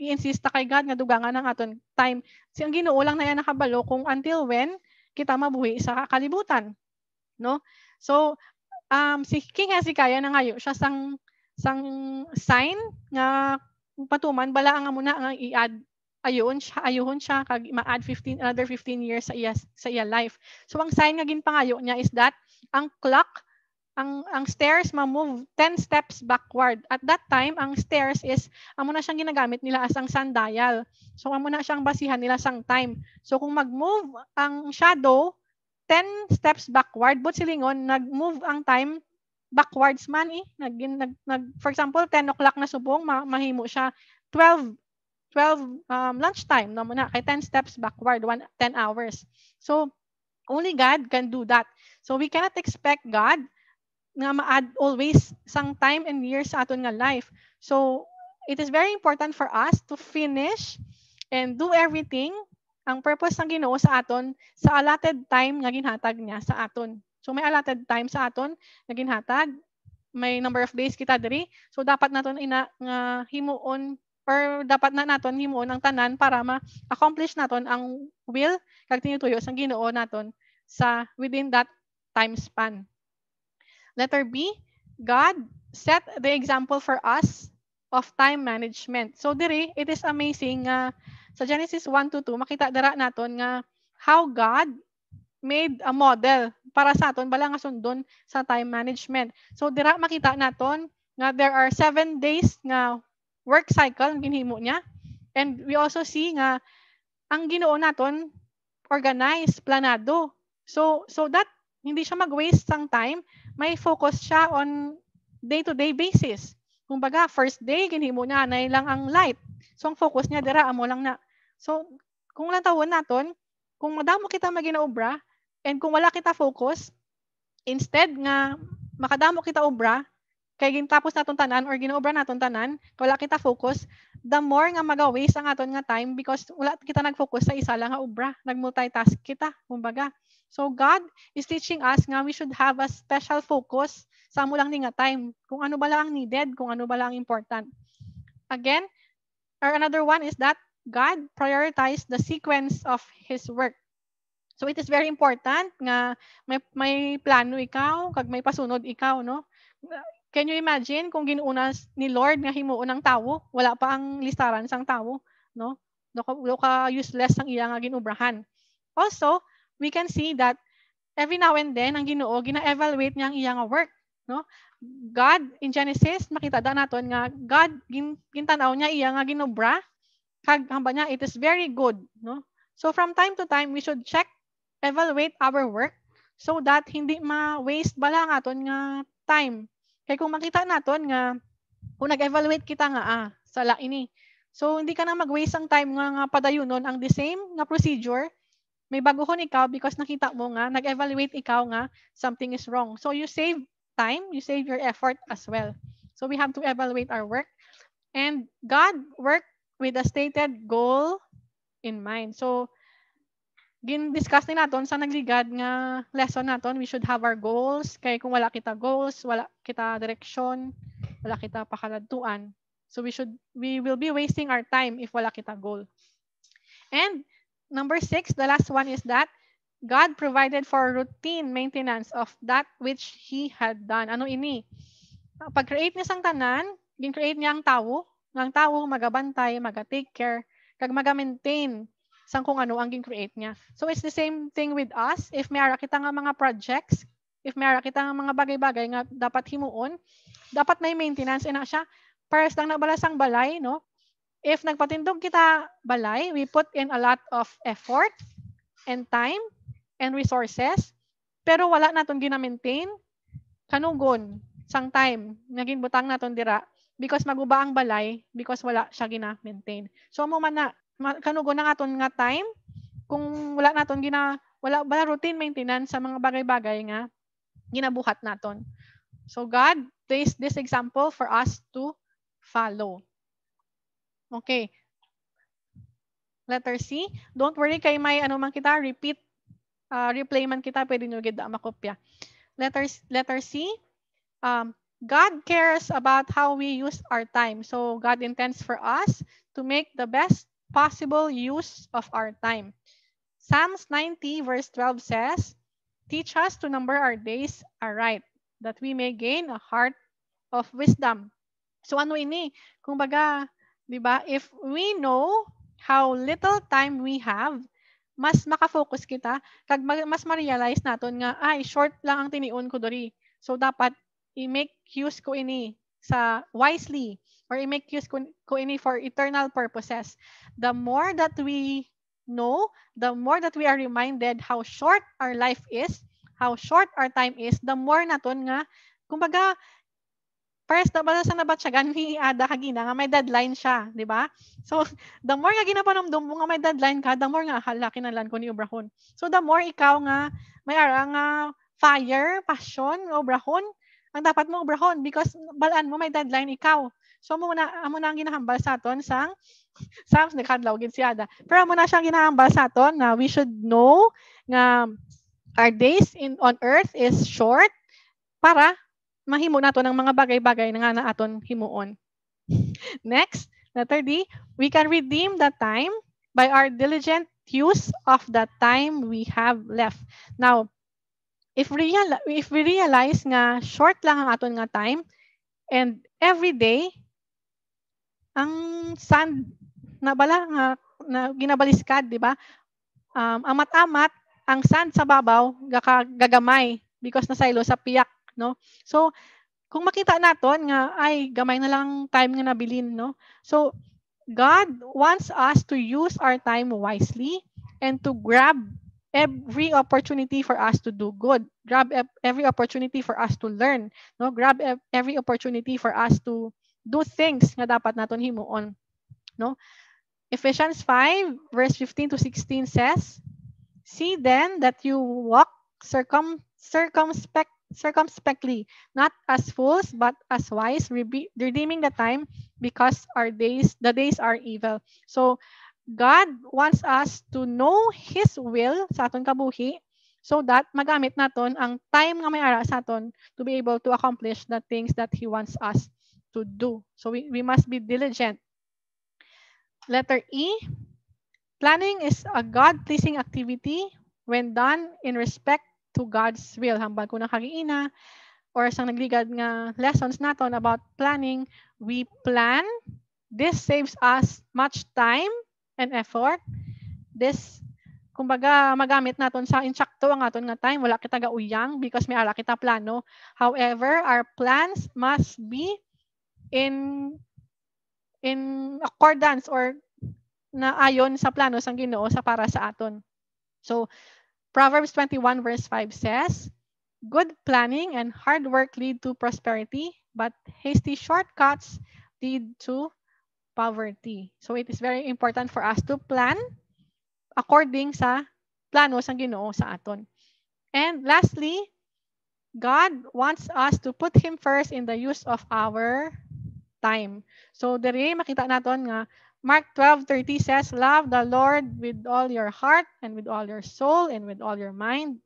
i-insista kay God nga dugangan ang aton time. Ang Ginoo lang na yan nakabalo kung until when kita mabuhi sa kalibutan, no? So si King Hezekiah nangayo siya sang sign nga patuman bala nga muna nga i-add ayuhon siya kag ma-add another 15 years sa iya life. So ang sign nga ginpangayo niya is that ang clock, ang stairs ma-move 10 steps backward. At that time, ang stairs is amo na siyang ginagamit nila as ang sundial. So amo na siyang basihan nila sang time. So kung mag-move ang shadow 10 steps backward, but silingon nag-move ang time backwards man for example 10 o'clock na subong mahimo siya 12 lunchtime na muna kay 10 steps backward 10 hours. So only God can do that. So we cannot expect God nga ma-add always sang time and years sa aton nga life. So it is very important for us to finish and do everything ang purpose ng Ginoo sa aton sa allotted time nga ginhatag niya sa aton. So may allotted time sa aton nga ginhatag, may number of days kita diri. So dapat naton nga himuon or dapat na naton himuon ang tanan para ma-accomplish naton ang will kag tinutuyo sang Ginoo naton sa within that time span. Letter B, God set the example for us of time management. So diri, it is amazing sa Genesis 1-2, makita dara naton nga how God made a model para sa aton bala nga sundon sa time management. So dira makita naton nga there are 7 days nga work cycle ginhimo niya. And we also see nga ang Ginoo naton organized, planado. So that hindi siya mag-waste sang time, may focus siya on day-to-day basis. Kumbaga, first day ginhimo niya anay lang ang light. So ang focus niya dira amo lang na. So kung lang tawon naton, kung madamo kita maginaobra and kung wala kita focus, instead nga makadamo kita obra kay gintapos naton tanan or ginaobra naton tanan, wala kita focus, the more nga maga-waste ang aton nga time because wala kita nag-focus sa isa lang nga obra, nag-multitask kita, kumbaga. So God is teaching us nga we should have a special focus sa amo lang ni nga time, kung ano ba lang needed, kung ano ba lang important. Again, or another one is that God prioritized the sequence of His work. So it is very important nga may plano ikaw, kag may pasunod ikaw, no? Can you imagine kung ginuuna ni Lord nga himuon ng tawo, wala pa ang listaran sang tawo, no? Do ka useless ang iya nga ginubrahan. Also, we can see that every now and then ang Ginoo gina-evaluate niya ang iya nga work, no? God in Genesis makita da naton nga God gintanaw niya iya nga ginubra kag hamba niya it is very good, no? So from time to time we should check, evaluate our work so that hindi ma-waste bala nga aton nga time. Kay kung makita naton nga kung nag-evaluate kita nga sala ini. So hindi ka na mag-waste ang time nga padayunon ang the same nga procedure. May baguhon ikaw because nakita mo nga nag-evaluate ikaw nga something is wrong. So you save time, you save your effort as well. So we have to evaluate our work. And God worked with a stated goal in mind. So gin-discuss ni naton sa nagligad nga lesson naton, we should have our goals. Kay kung wala kita goals, wala kita direksyon, wala kita pakaladtuan. So we will be wasting our time if wala kita goal. And number 6, the last one is that God provided for routine maintenance of that which He had done. Ano ini? Pag-create niya sang tanan, gin-create niya ang tawo magabantay, maga-take care, kag maga-maintain sang kung ano ang gin-create niya. So it's the same thing with us. If may ara kita nga mga projects, if may ara kita nga mga bagay-bagay nga dapat himuon, dapat may maintenance ina siya. Pares lang nabalasang balay, no? If nagpatindog kita balay, we put in a lot of effort and time and resources, pero wala naton gina-maintain, kanugon sang time naging butang naton dira because maguba ang balay because wala siya gina-maintain. So mo man na kanugon na aton nga time kung wala naton wala bala routine maintenance sa mga bagay-bagay nga ginabuhat naton. So God placed this example for us to follow. Okay. Letter C. Don't worry kay may ano man kita replay man kita pwede nyo gid makopya. Letter C. God cares about how we use our time. So God intends for us to make the best possible use of our time. Psalms 90 verse 12 says, "Teach us to number our days aright, that we may gain a heart of wisdom." So ano ini? Kung baga, di ba, if we know how little time we have, mas makafocus kita, kag mas ma-realize naton nga, ay, short lang ang tiniun ko dori. So dapat i-make use ko ini sa wisely, or i-make use ko ini for eternal purposes. The more that we know, the more that we are reminded how short our life is, how short our time is, the more naton nga, kumbaga, first, sa nabatsyagan ni Ada Kagina nga may deadline siya, di ba? So, the more nga ginapanomdom mo nga may deadline ka, the more nga hala kinalan ko ni obrahon. So, the more ikaw nga may ara nga fire, passion, obrahon, ang dapat mo obrahon because balaan mo may deadline ikaw. So, amo na ang ginahambal sa aton sang Psalms nagkadlaw gid si Ada. Pero amo na siyang ginahambal sa aton na we should know nga our days on earth is short para mahimo nato ng mga bagay-bagay na nga na aton himuon. Next, letter D, we can redeem the time by our diligent use of the time we have left. Now, if we realize nga short lang ang aton nga time and every day ang sand na bala nga na ginabaliskad, di ba? Amat-amat ang sand sa babaw gagamay because nasaylo sa piyak, no? So kung makita naton nga ay gamay na lang time nga nabilin, no? So God wants us to use our time wisely and to grab every opportunity for us to do good. Grab every opportunity for us to learn, no? Grab every opportunity for us to do things nga dapat naton himuon, no? Ephesians 5 verse 15 to 16 says, "See then that you walk circumspectly, not as fools, but as wise, redeeming the time because the days are evil." So, God wants us to know His will sa aton kabuhi so that magamit naton ang time nga may ara sa aton to be able to accomplish the things that He wants us to do. So, we must be diligent. Letter E, planning is a God-pleasing activity when done in respect to God's will. Hambal ko na kagiina, or sang nagligad nga lessons naton about planning, we plan. This saves us much time and effort. This, kumbaga, magamit naton sa insakto ang aton nga time. Wala kita gauyang because may ara kita plano. However, our plans must be in accordance or na ayon sa plano sang Ginoo sa para sa aton. So, Proverbs 21 verse 5 says, good planning and hard work lead to prosperity, but hasty shortcuts lead to poverty. So, it is very important for us to plan according sa plano sang Ginoo sa aton. And lastly, God wants us to put Him first in the use of our time. So, diri makita naton nga Mark 12:30 says, love the Lord with all your heart and with all your soul and with all your mind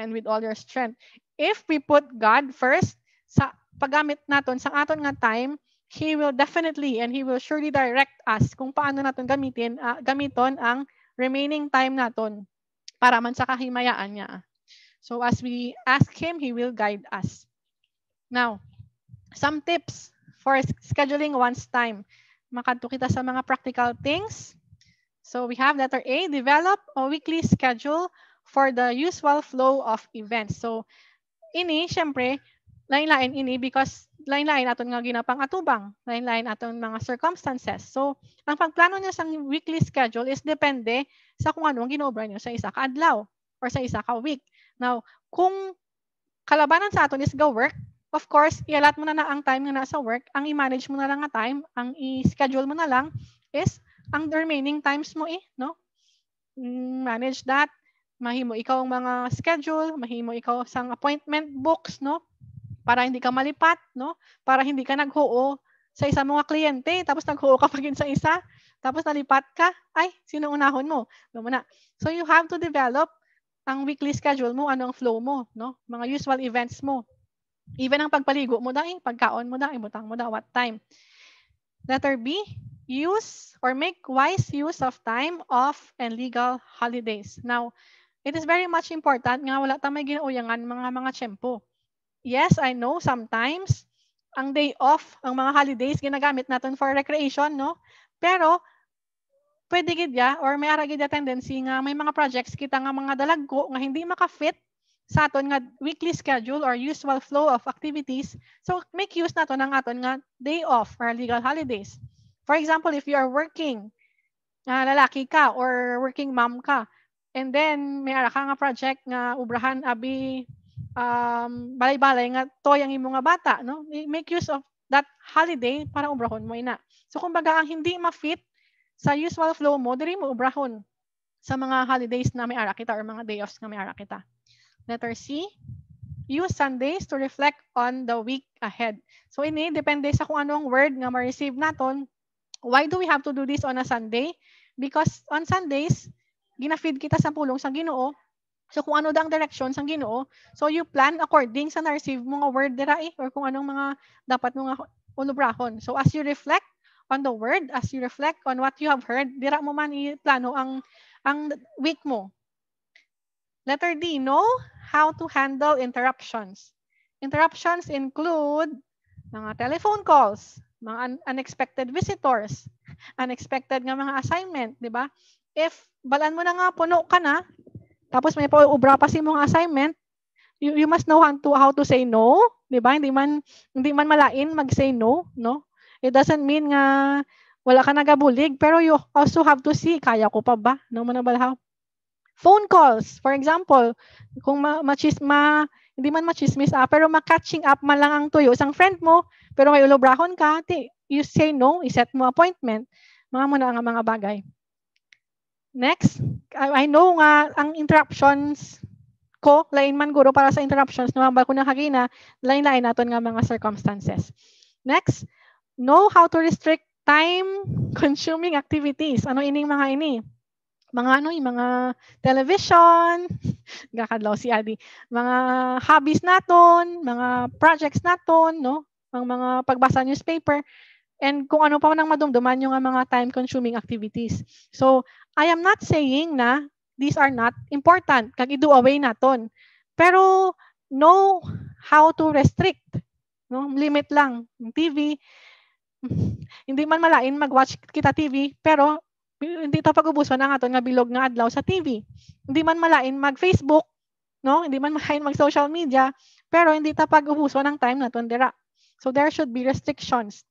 and with all your strength. If we put God first sa paggamit naton sa aton nga time, He will definitely and He will surely direct us kung paano naton gamiton ang remaining time naton para man sa kahimayaan niya. So as we ask Him, He will guide us. Now, some tips for scheduling one's time. Makadto kita sa mga practical things. So we have letter A, develop a weekly schedule for the usual flow of events. So ini, syempre, lain-lain ini because lain-lain aton nga ginapang atubang, lain-lain aton mga circumstances. So ang pagplano niya sa weekly schedule is depende sa kung ano ang ginobra niyo sa isa ka adlaw or sa isa ka week. Now, kung kalabanan sa aton is go work, of course, ialat mo na ang time nga nasa work, ang i-manage mo na lang nga time, ang i-schedule mo na lang is ang remaining times mo no? Manage that. Mahimo ikaw ang mga schedule, mahimo ikaw sang appointment books, no? Para hindi ka malipat, no? Para hindi ka naghuo sa isa mga kliyente, tapos naghuo ka pagin sa isa, tapos nalipat ka, ay, sino unahon mo? Na. So you have to develop ang weekly schedule mo, ano ang flow mo, no? Mga usual events mo. Even ang pagpaligo mo dahil, pagkaon mo dahil, ibutang mo dahil, what time. Letter B, use or make wise use of time off and legal holidays. Now, it is very much important nga wala tayong may ginauyangan mga tiyempo. Yes, I know sometimes ang day off, ang mga holidays ginagamit natin for recreation, no? Pero pwede gid ya or may ara gid tendency nga may mga projects kita nga mga dalagko nga hindi maka-fit sa aton nga weekly schedule or usual flow of activities. So make use nato ng aton nga day off or legal holidays. For example, if you are working, lalaki ka or working mom ka, and then may ara ka nga project nga ubrahan abi balay-balay nga toy ang imo nga bata, no? Make use of that holiday para ubrahon mo ina. So kumbaga ang hindi ma-fit sa usual flow mo, diri mo ubrahon sa mga holidays na may ara kita or mga day offs nga may ara kita. Letter C, use Sundays to reflect on the week ahead. So ini depende sa kung anong word nga ma-receive naton. Why do we have to do this on a Sunday? Because on Sundays, gina-feed kita sa pulong sa Ginoo. So kung ano dang direction sa Ginoo, so you plan according sa na-receive mo nga word dira or kung anong mga dapat mo nga unubrahon. So as you reflect on the word, as you reflect on what you have heard, dira mo man i-plano ang week mo. Letter D, know how to handle interruptions. Interruptions include mga telephone calls, mga unexpected visitors, unexpected nga mga assignment, di ba? If balaan mo na nga puno ka na, tapos may paubra pa si mga assignment, you must know how to say no, di ba? Hindi man malain mag-say no, no? It doesn't mean nga wala ka nagabulig, pero you also have to see, kaya ko pa ba? No man na balahaw. Phone calls, for example, kung hindi man machismis pero ma-catching up man lang ang tuyo isang friend mo, pero may ulobrahon ka, you say no, iset mo appointment, mga muna ang mga bagay. Next, I know nga ang interruptions ko, lain man guro para sa interruptions, numambal ko na hagina, lain-lain naton nga mga circumstances. Next, know how to restrict time-consuming activities. Ano ining mga ini? Mga television, gakadlaw si Adi, mga hobbies naton, mga projects naton, no? Ang mga pagbasa newspaper, and kung ano pa nang madumduman yung mga time-consuming activities. So, I am not saying na these are not important, kag i-do away naton. Pero, know how to restrict, no? Limit lang yung TV. Hindi man malain mag-watch kita TV, pero hindi ta pag-ubuson ang aton nga bilog nga adlaw sa TV. Hindi man malain mag-Facebook, no? Hindi man malain mag-social media, pero hindi ta pag-ubuson ang time naton dira. So there should be restrictions.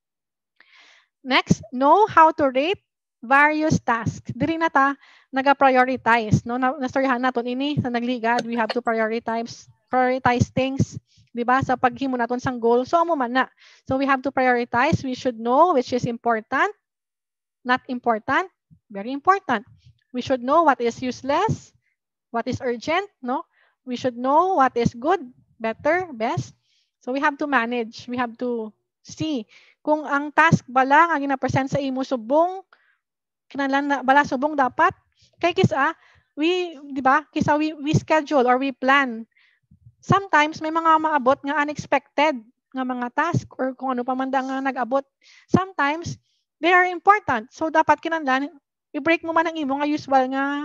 Next, know how to rate various tasks. Diri na ta naga-prioritize, no? Nastoryahan naton ini sa nagligad, we have to prioritize things, di ba? Sa paghimo naton sang goal. So amo man na. So we have to prioritize. We should know which is important, not important, very important. We should know what is useless, what is urgent, no? We should know what is good, better, best. So we have to manage. We have to see kung ang task bala nga gina-present sa imo subong kinahanglan na bala subong dapat kay kisa di ba kisa we schedule or we plan. Sometimes may mga maabot nga unexpected nga mga task or kung ano pa man nga nag-abot. Sometimes they are important. So dapat kinahanglan i-break mo man ang imo nga usual nga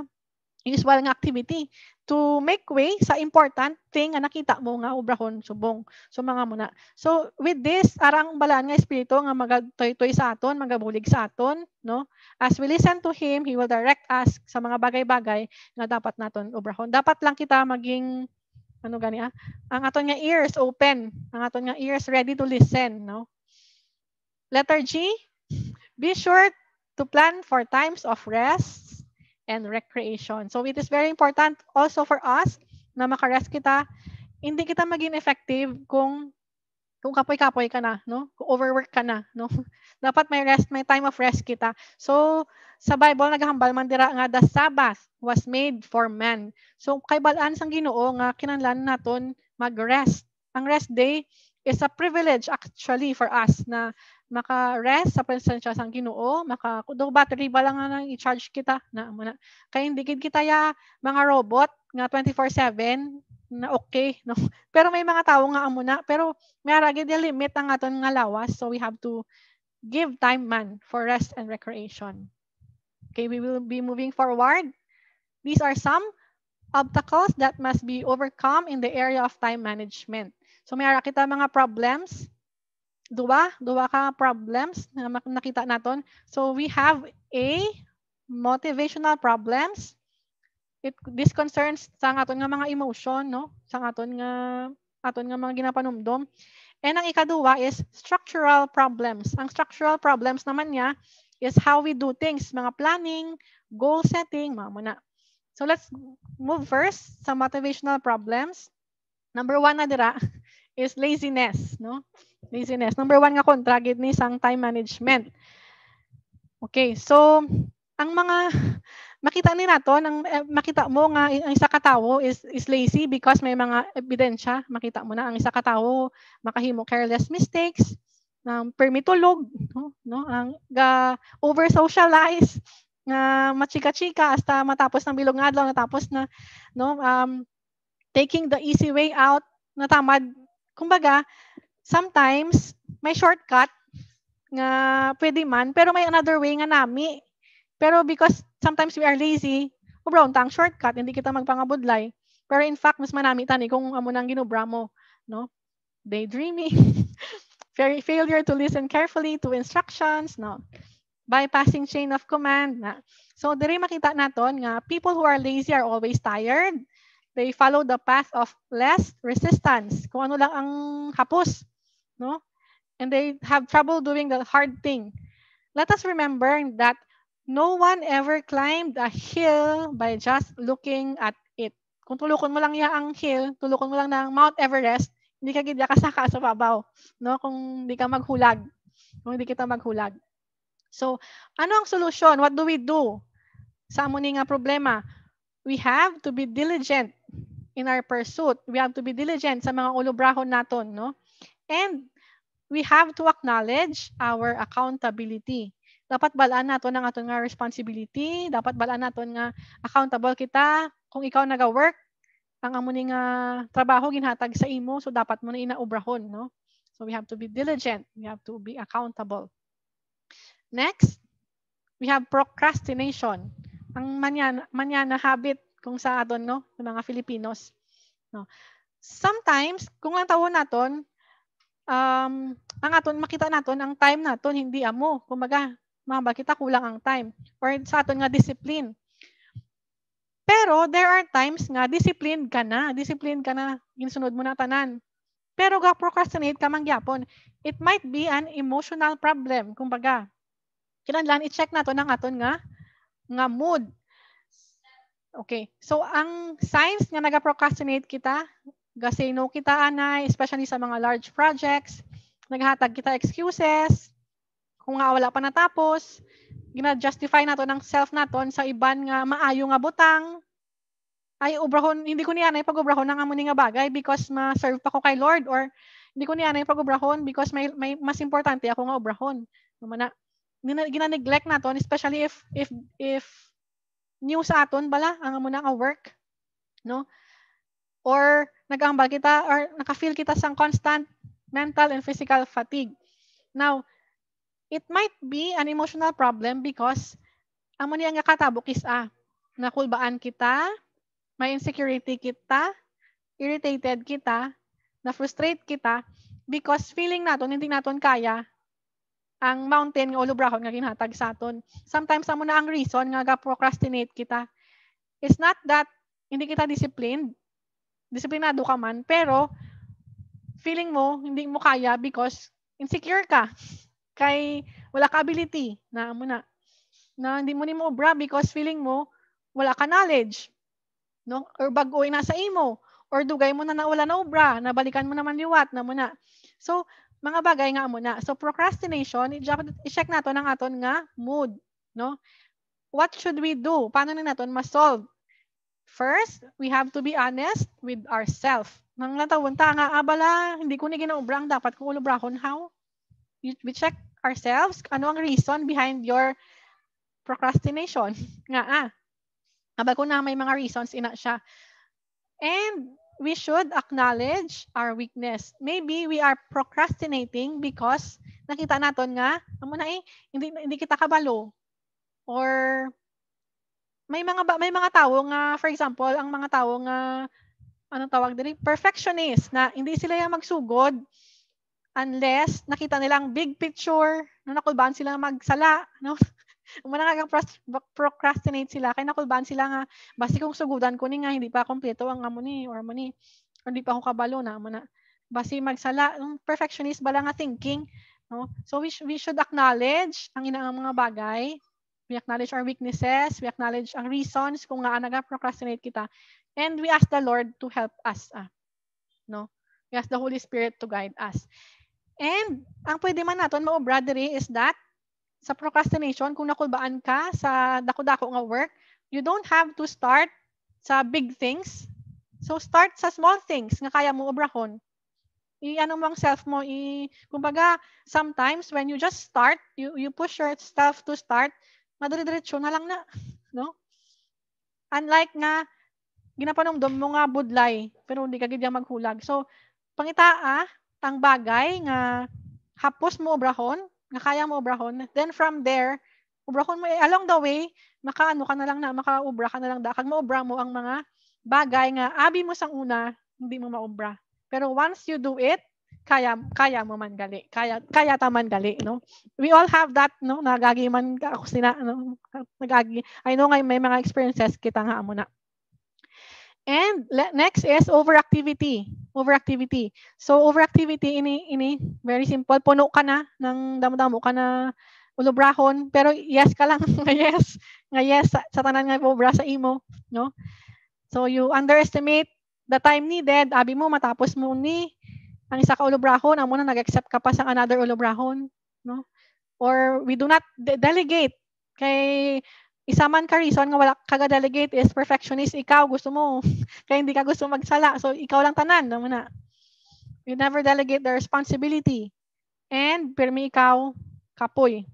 activity to make way sa important thing nga nakita mo nga obrahon subong. So mga muna. So with this arang balaan nga espiritu nga magatoy-toy sa aton, magabulig sa aton, no? As we listen to him, he will direct us sa mga bagay-bagay nga dapat naton obrahon. Dapat lang kita maging ang aton nga ears open, ang aton nga ears ready to listen, no? Letter G, be sure to plan for times of rest and recreation. So it is very important also for us na makarest kita. Hindi kita maging effective kung kapoy-kapoy ka na, no? Kung overwork ka na, no? Dapat may rest, may time of rest kita. So sa Bible naghambal man dira nga the Sabbath was made for man. So kay balaan sang Ginoo nga kinahanglan naton mag-rest. Ang rest day is a privilege actually for us na maka-rest sa presensya sang Ginoo, do battery ba lang nga i-charge kita na muna. Kay hindi kita ya mga robot nga 24/7 na okay, no? Pero may mga tawo nga amo na, pero may ragid limit ang aton nga lawas, so we have to give time man for rest and recreation. Okay, we will be moving forward. These are some obstacles that must be overcome in the area of time management. So may ara kita mga problems. Duwa ka problems na nakita naton. So we have a motivational problems. This concerns sa aton nga mga emotion, no? Sa aton nga mga ginapanumdom. And ang ikaduwa is structural problems. Ang structural problems naman niya is how we do things, mga planning, goal setting, mga muna. So let's move first sa motivational problems. Number 1 na dira is laziness, no? Laziness. Number 1 nga kontra gid ni sang time management. Okay, so ang mga makita ni naton, makita mo nga ang isa ka tawo is lazy because may mga ebidensya. Makita mo na ang isa ka tawo makahimo careless mistakes, permitulog, no? Ang over socialize, nga machika-chika hasta matapos ng bilog nga adlaw, natapos na, no? Taking the easy way out, natamad. Kumbaga, sometimes may shortcut nga pwede man, pero may another way nga nami. Pero because sometimes we are lazy, ubra untang shortcut, hindi kita magpangabudlay. Pero in fact, mas manami tani kung amo nang ginubra mo, no? Daydreaming, failure to listen carefully to instructions, no? Bypassing chain of command, na. So diri makita naton nga people who are lazy are always tired. They follow the path of less resistance. Kung ano lang ang hapos, no? And they have trouble doing the hard thing. Let us remember that no one ever climbed a hill by just looking at it. Kung tulukon mo lang ang hill, tulukon mo lang ng Mount Everest, hindi ka gid kasaka sa babaw, no? Kung hindi ka maghulag. Kung hindi kita maghulag. So, ano ang solusyon? What do we do sa amo ni nga problema? We have to be diligent in our pursuit. We have to be diligent sa mga ulubrahon naton, no? And we have to acknowledge our accountability. Dapat balaan naton ang aton nga responsibility, dapat balaan naton nga accountable kita. Kung ikaw naga-work, ang amo ni nga trabaho ginhatag sa imo, so dapat mo na inaubrahon, no? So we have to be diligent, we have to be accountable. Next, we have procrastination. Ang manyana habit kung sa aton, no, ng mga Filipinos, no. sometimes kung ang tawon naton ang aton makita naton ang time naton hindi amo. Kumbaga, mamba kita kulang ang time or sa aton nga discipline. Pero there are times nga disciplined ka na ginsunod mo na tanan. Pero ga procrastinate ka man gyapon. It might be an emotional problem. Kumbaga, kinahanglan i-check naton ang aton nga mood. Okay. So ang signs nga naga-procrastinate kita, ga-say no kita anay, especially sa mga large projects, naghatag kita excuses, kung nga wala pa natapos, gina-justify nato ng self naton sa iban nga maayo nga butang, ay ubrahon, hindi ko niya na pag-ubrahon ng amo nga bagay because ma-serve pa ko kay Lord, or hindi ko niya na pag-ubrahon because may mas importante ako nga ubrahon. Namana, gina-neglect naton, especially if new sa aton bala ang amo na nga work, no? Or nag-aambal kita or naka-feel kita sang constant mental and physical fatigue. Now, it might be an emotional problem because amo niya nga katabok is nakulbaan kita, may insecurity kita, irritated kita, na-frustrate kita because feeling naton hindi naton kaya ang mountain nga ulubrahon nga ginhatag sa aton. Sometimes amo na ang reason nga ga-procrastinate kita. It's not that hindi kita disiplinado ka man, pero feeling mo hindi mo kaya because insecure ka. Kay wala ka ability na amo na hindi mo ni mo obra because feeling mo wala ka knowledge, no? Or bag-oy na sa imo, or dugay mo na wala na obra, nabalikan mo naman liwat na mo na. So mga bagay nga amo na. So procrastination, i-check nato ng aton nga mood, no? What should we do? Paano na naton ma-solve? First, we have to be honest with ourselves. Nang natawon ta nga abala, hindi ko ni ginaobrang dapat ko ulubrahon. How? We check ourselves. Ano ang reason behind your procrastination? Nga abal ko na may mga reasons ina siya. And we should acknowledge our weakness. Maybe we are procrastinating because nakita naton nga amo na hindi kita kabalo, or may mga tao nga, for example, ang mga tao nga anong tawag diri, perfectionist, na hindi sila yung magsugod unless nakita nilang big picture, no, nakulbaan sila magsala, no? Procrastinate sila kay nakulbaan sila nga basi kung sugudan ko ni nga hindi pa kompleto ang amo ni or hindi pa ako kabalo na amo na basi magsala. Perfectionist bala nga thinking, no? So we should acknowledge ang inang mga bagay. We acknowledge our weaknesses, we acknowledge ang reasons kung nga naga-procrastinate kita, and we ask the Lord to help us, no? We ask the Holy Spirit to guide us. And ang pwede man naton maobra diri is that sa procrastination, kung nakulbaan ka sa dako-dako nga work, you don't have to start sa big things. So start sa small things nga kaya mo obrahon. I-ano mo ang self mo, kumbaga sometimes when you just start, you push yourself to start, madiri-diretso na lang na, no? Unlike nga ginapanumdum mo nga budlay, pero hindi ka gid maghulag. So pangita ang bagay nga hapos mo obrahon, nga kaya mo obrahon, then from there, obrahon mo along the way, makaano ka na lang na, makaobra ka na lang kag maobra mo ang mga bagay nga abi mo sang una, hindi mo maobra. Pero once you do it, kaya mo man gali. Kaya ta man gali, no? We all have that, no? Nagagi man ako sina, no? Nagagi. I know nga may mga experiences kita nga amo na. And next is overactivity. So overactivity ini very simple. Puno ka na ng damo-damo ka na ulubrahon, pero yes ka lang. yes sa tanan nga obra sa imo, no? So you underestimate the time needed. Abi mo matapos mo ni ang isa ka ulubrahon, amo na nag-accept ka pa sa another ulubrahon, no? Or we do not delegate. Kay isa man ka reason nga wala ka delegate is perfectionist ikaw, gusto mo kaya hindi ka gusto magsala, so ikaw lang tanan naman na. You never delegate the responsibility, and pirmi ikaw kapoy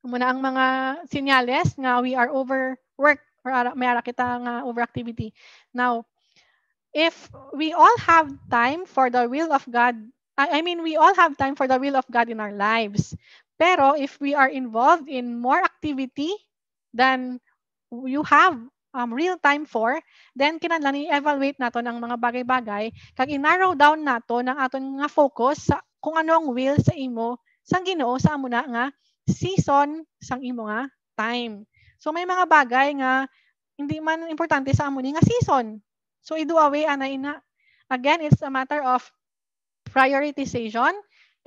muna ang mga senyales nga we are overworked or may ara kita nga overactivity. Now if we all have time for the will of God, we all have time for the will of God in our lives, pero if we are involved in more activity then you have real time for, then kinahanglan i-evaluate nato ang mga bagay-bagay kag i-narrow down nato ng aton nga focus sa kung ano ang will sa imo sang Ginoo sa amo na nga season sang imo nga time. So may mga bagay nga hindi man importante sa amo ni nga season. So i-do away ana ina. Again, it's a matter of prioritization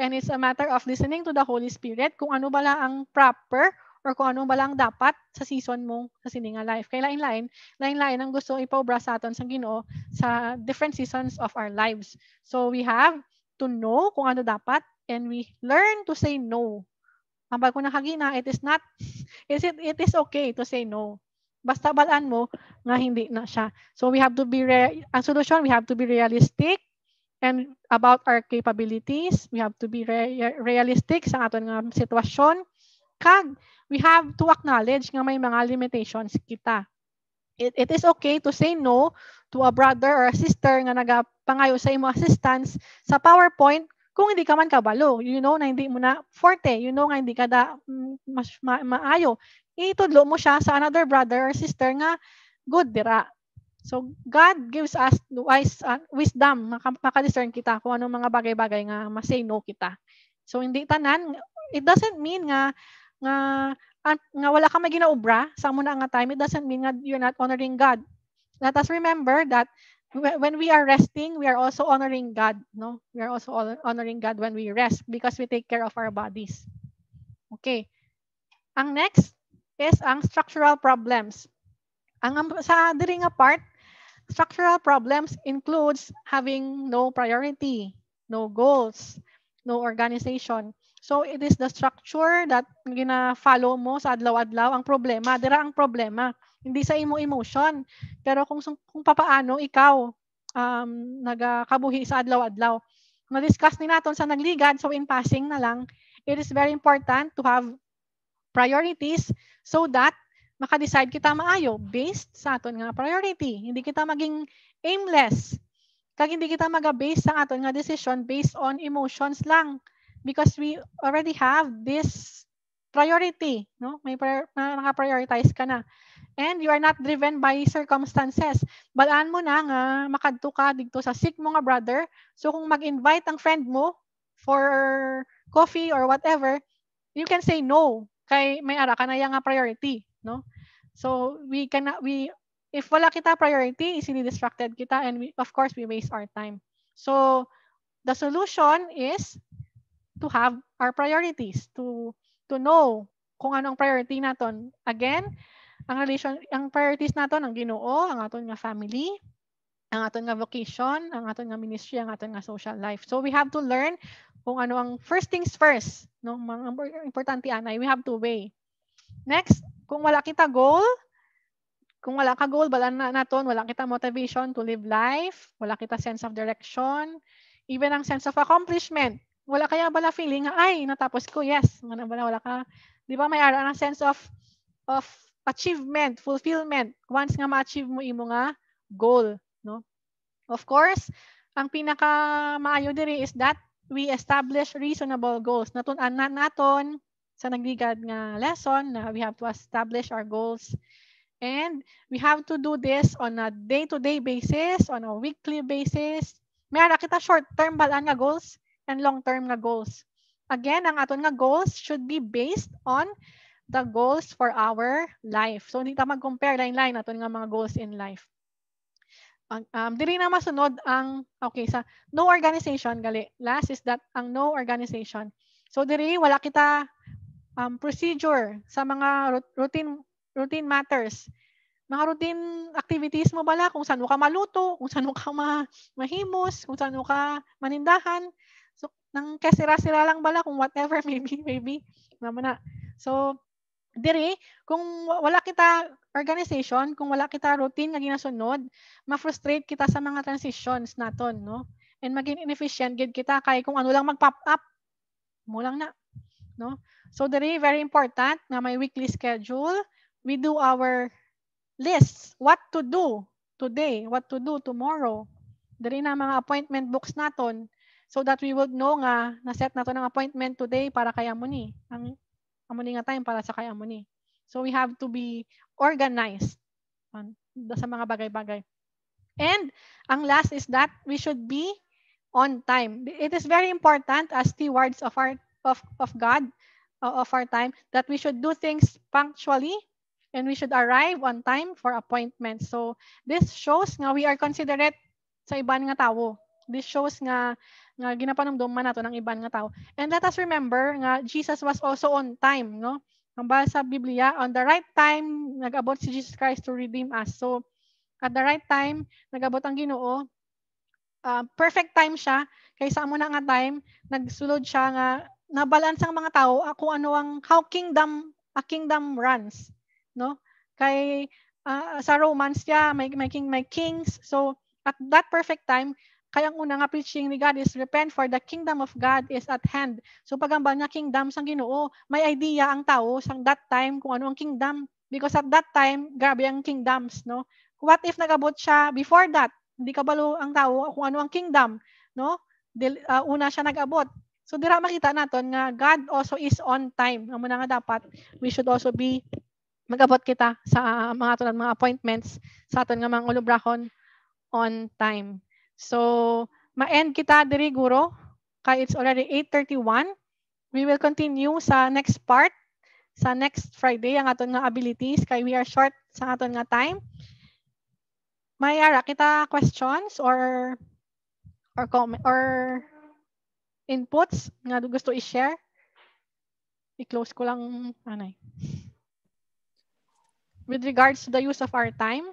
and it's a matter of listening to the Holy Spirit kung ano bala ang proper or kung ano balang dapat sa season mo sa sininga life. Kaya lain-lain ang gusto ipaubra sa aton sa Ginoo sa different seasons of our lives. So we have to know kung ano dapat and we learn to say no. Ang bago na kagina, it is okay to say no. Basta balaan mo nga hindi na siya. So we have to be ang solution, we have to be realistic and about our capabilities. We have to be realistic sa aton nga sitwasyon. Kag we have to acknowledge nga may mga limitations kita. It is okay to say no to a brother or a sister nga nagapangayo sa imo assistance sa PowerPoint kung hindi ka man kabalo. You know na hindi mo na forte. You know nga hindi ka mas maayo. Itudlo mo siya sa another brother or sister nga good dira. So God gives us wisdom maka-discern kita kung anong mga bagay-bagay nga ma-say no kita. So hindi tanan, it doesn't mean nga wala ka may ginaobra sa mo na nga time. It doesn't mean nga you're not honoring God. Let us remember that when we are resting, we are also honoring God. No, we are also honoring God when we rest because we take care of our bodies. Okay. Ang next is ang structural problems. Ang sa diri nga part, structural problems includes having no priority, no goals, no organization. So it is the structure that gina-follow mo sa adlaw-adlaw ang problema. Dira ang problema, hindi sa imo emotion, pero kung papaano ikaw nagakabuhi sa adlaw-adlaw. Na-discuss ni naton sa nagligad, so in passing na lang, it is very important to have priorities so that maka-decide kita maayo based sa aton nga priority. Hindi kita maging aimless. Kag hindi kita maga-base sa aton nga decision based on emotions lang. Because we already have this priority, no? May naka-prioritize ka na. And you are not driven by circumstances. Balaan mo na nga makadto ka dito sa sick mo nga brother. So kung mag-invite ang friend mo for coffee or whatever, you can say no. Kay may ara ka na yang nga priority, no? So if wala kita priority, easily distracted kita and of course we waste our time. So the solution is to have our priorities, to know kung anong priority naton. Again, ang priorities naton ang Ginoo, ang aton nga family, ang aton nga vocation, ang aton nga ministry, ang aton nga social life. So we have to learn kung ano ang first things first, no? Mga importante anay, we have to weigh. Next, kung wala kita goal, kung wala ka goal, wala naton, wala kita motivation to live life, wala kita sense of direction, even ang sense of accomplishment. Wala kaya bala feeling ay natapos ko, yes, wala ka. Di ba may ara ng sense of achievement, fulfillment once nga ma-achieve mo imo nga goal, no? Of course, ang pinaka maayo diri is that we establish reasonable goals. Natun-anan naton sa nagligad nga lesson na we have to establish our goals. And we have to do this on a day-to-day basis, on a weekly basis. May ara kita short-term balaan nga goals and long-term nga goals. Again, ang aton nga goals should be based on the goals for our life. So, hindi ta mag-compare line-line aton nga mga goals in life. Diri na masunod ang, okay, sa no organization, gali. Last is that, ang no organization. So, diri, wala kita procedure sa mga routine matters. Mga routine activities mo bala, kung saan mo ka maluto, kung saan mo ka mahimos, kung saan mo ka manindahan. So, nang kasira-sira lang bala kung whatever, maybe. Namana. So, diri, kung wala kita organization, kung wala kita routine nga ginasunod, ma-frustrate kita sa mga transitions naton, no? And maging inefficient gid kita kay kung ano lang mag-pop up, mo lang na, no? So, diri, very important na may weekly schedule. We do our lists, what to do today, what to do tomorrow. Diri na mga appointment books naton. So that we would know nga na-set nato ng appointment today para kay Amoni. Ang Amoni nga time para sa kay Amoni. So we have to be organized. sa mga bagay-bagay. And ang last is that we should be on time. It is very important as stewards of our of God, of our time, that we should do things punctually and we should arrive on time for appointments. So this shows nga we are considerate sa iban nga tao. This shows nga ginapanumduman nato ng iban nga tao. And let us remember nga Jesus was also on time, no? Ang basa sa Biblia, on the right time nag-abot si Jesus Christ to redeem us. So at the right time nag-abot ang Ginoo. Perfect time siya kaysa amo na nga time nagsulod siya nga nabalance ang mga tao kung ano ang how kingdom runs, no? Kay sa Romans siya may kings. So at that perfect time kaya ang una nga preaching ni God is repent for the kingdom of God is at hand. So pagambal nga kingdom sang Ginoo, may idea ang tao sang that time kung ano ang kingdom, because at that time grabe ang kingdoms, no? What if nagabot siya before that? Hindi kabalo ang tao kung ano ang kingdom, no? Una siya nag-abot. So dira makita naton nga God also is on time. Amo na nga dapat we should also be mag-abot kita sa mga aton mga appointments sa aton nga mga ulubrahon on time. So ma-end kita diri guro kay it's already 8:31. We will continue sa next part sa next Friday ang aton nga abilities kay we are short sa aton nga time. May ara kita questions or comment or inputs nga gusto i-share? I-close ko lang anay. With regards to the use of our time.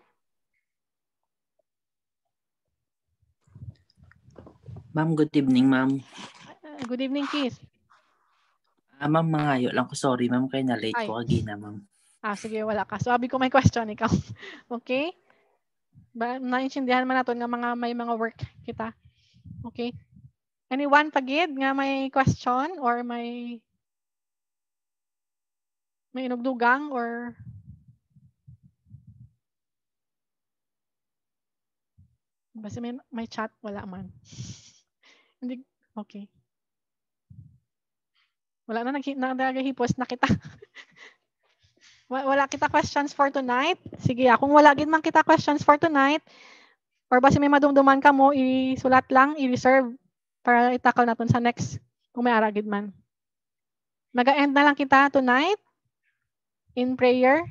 Ma'am, good evening, ma'am. Good evening, Keith. Ma'am, mangayo lang ko. Sorry, ma'am, kaya na-late ko agina, ma'am. Sige, wala ka. So, abi ko may question ikaw. Okay? Naintindihan man natin nga may mga work kita. Okay? Anyone pagid nga may question or may inugdugang or basta may chat, wala man. Hindi, okay. Wala na nagahipos na kita. Wala kita questions for tonight. Sige, kung wala gid man kita questions for tonight, or basta may madumduman ka mo, isulat lang, i-reserve para itakal natin sa next kung may ara gid man. Mag-end na lang kita tonight in prayer.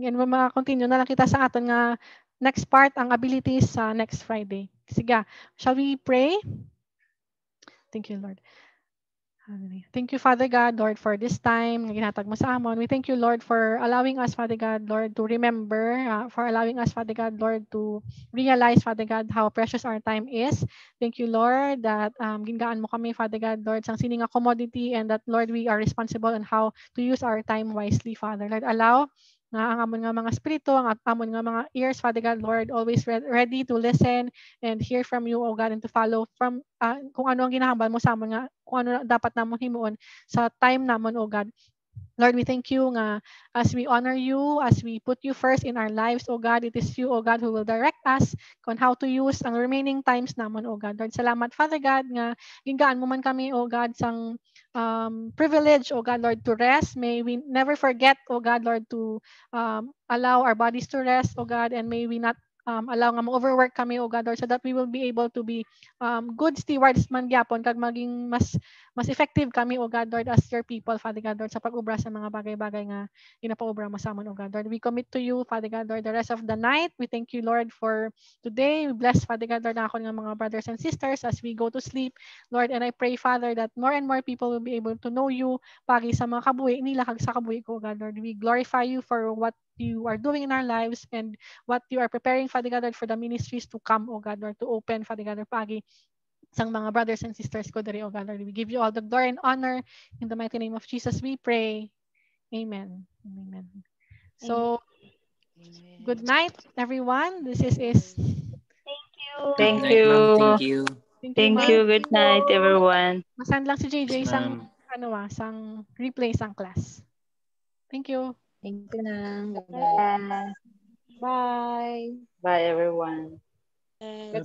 Yan mo continue na lang kita sa aton nga next part, ang abilities sa next Friday. Sige, shall we pray? Thank you, Lord. Thank you, Father God, Lord, for this time na ginatag mo sa amon. We thank you, Lord, for allowing us, Father God, Lord, to remember, for allowing us, Father God, Lord, to realize, Father God, how precious our time is. Thank you, Lord, that gingaan mo kami, Father God, Lord, sang sining nga commodity, and that, Lord, we are responsible on how to use our time wisely, Father. Lord, allow nga ang amon nga mga spirito, ang amon nga mga ears, Father God, Lord, always ready to listen and hear from you, O God, and to follow from kung ano ang ginahambal mo sa amon nga, kung ano dapat namon himuon sa time namon, O God. Lord, we thank you nga as we honor you, as we put you first in our lives, O God, it is you, O God, who will direct us on how to use ang remaining times namon, O God. Lord, salamat, Father God, nga gingaan mo man kami, O God, sang privilege, O God, Lord, to rest. May we never forget, O God, Lord, to allow our bodies to rest, O God, and may we not allow nga ma-overwork kami, O God, Lord, so that we will be able to be good stewards man gyapon kag maging mas effective kami, O God, Lord, as your people, Father God, Lord, sa pag-ubra sa mga bagay-bagay nga ginapaubra mo sa amon, O God, Lord. We commit to you, Father God, Lord, the rest of the night. We thank you, Lord, for today. We bless, Father God, Lord, ako nga mga brothers and sisters as we go to sleep, Lord, and I pray, Father, that more and more people will be able to know you pagi sa mga kabuhi nila kag sa kabuhi ko, God, Lord. We glorify you for what you are doing in our lives and what you are preparing, Father God, Lord, for the ministries to come, O God, Lord, to open, Father God, Lord, pagi sang mga brothers and sisters ko diri, O God, Lord. We give you all the glory and honor. In the mighty name of Jesus, we pray. Amen. Amen. So, good night, everyone. This is Thank Thank you. Good night, ma'am. Thank you. you. Thank you. Good night, everyone. Masend lang si JJ Yes, sang ma'am. sang replay sang class. Thank you. Thank you nang. Bye-bye. Bye. Bye, everyone. Bye-bye.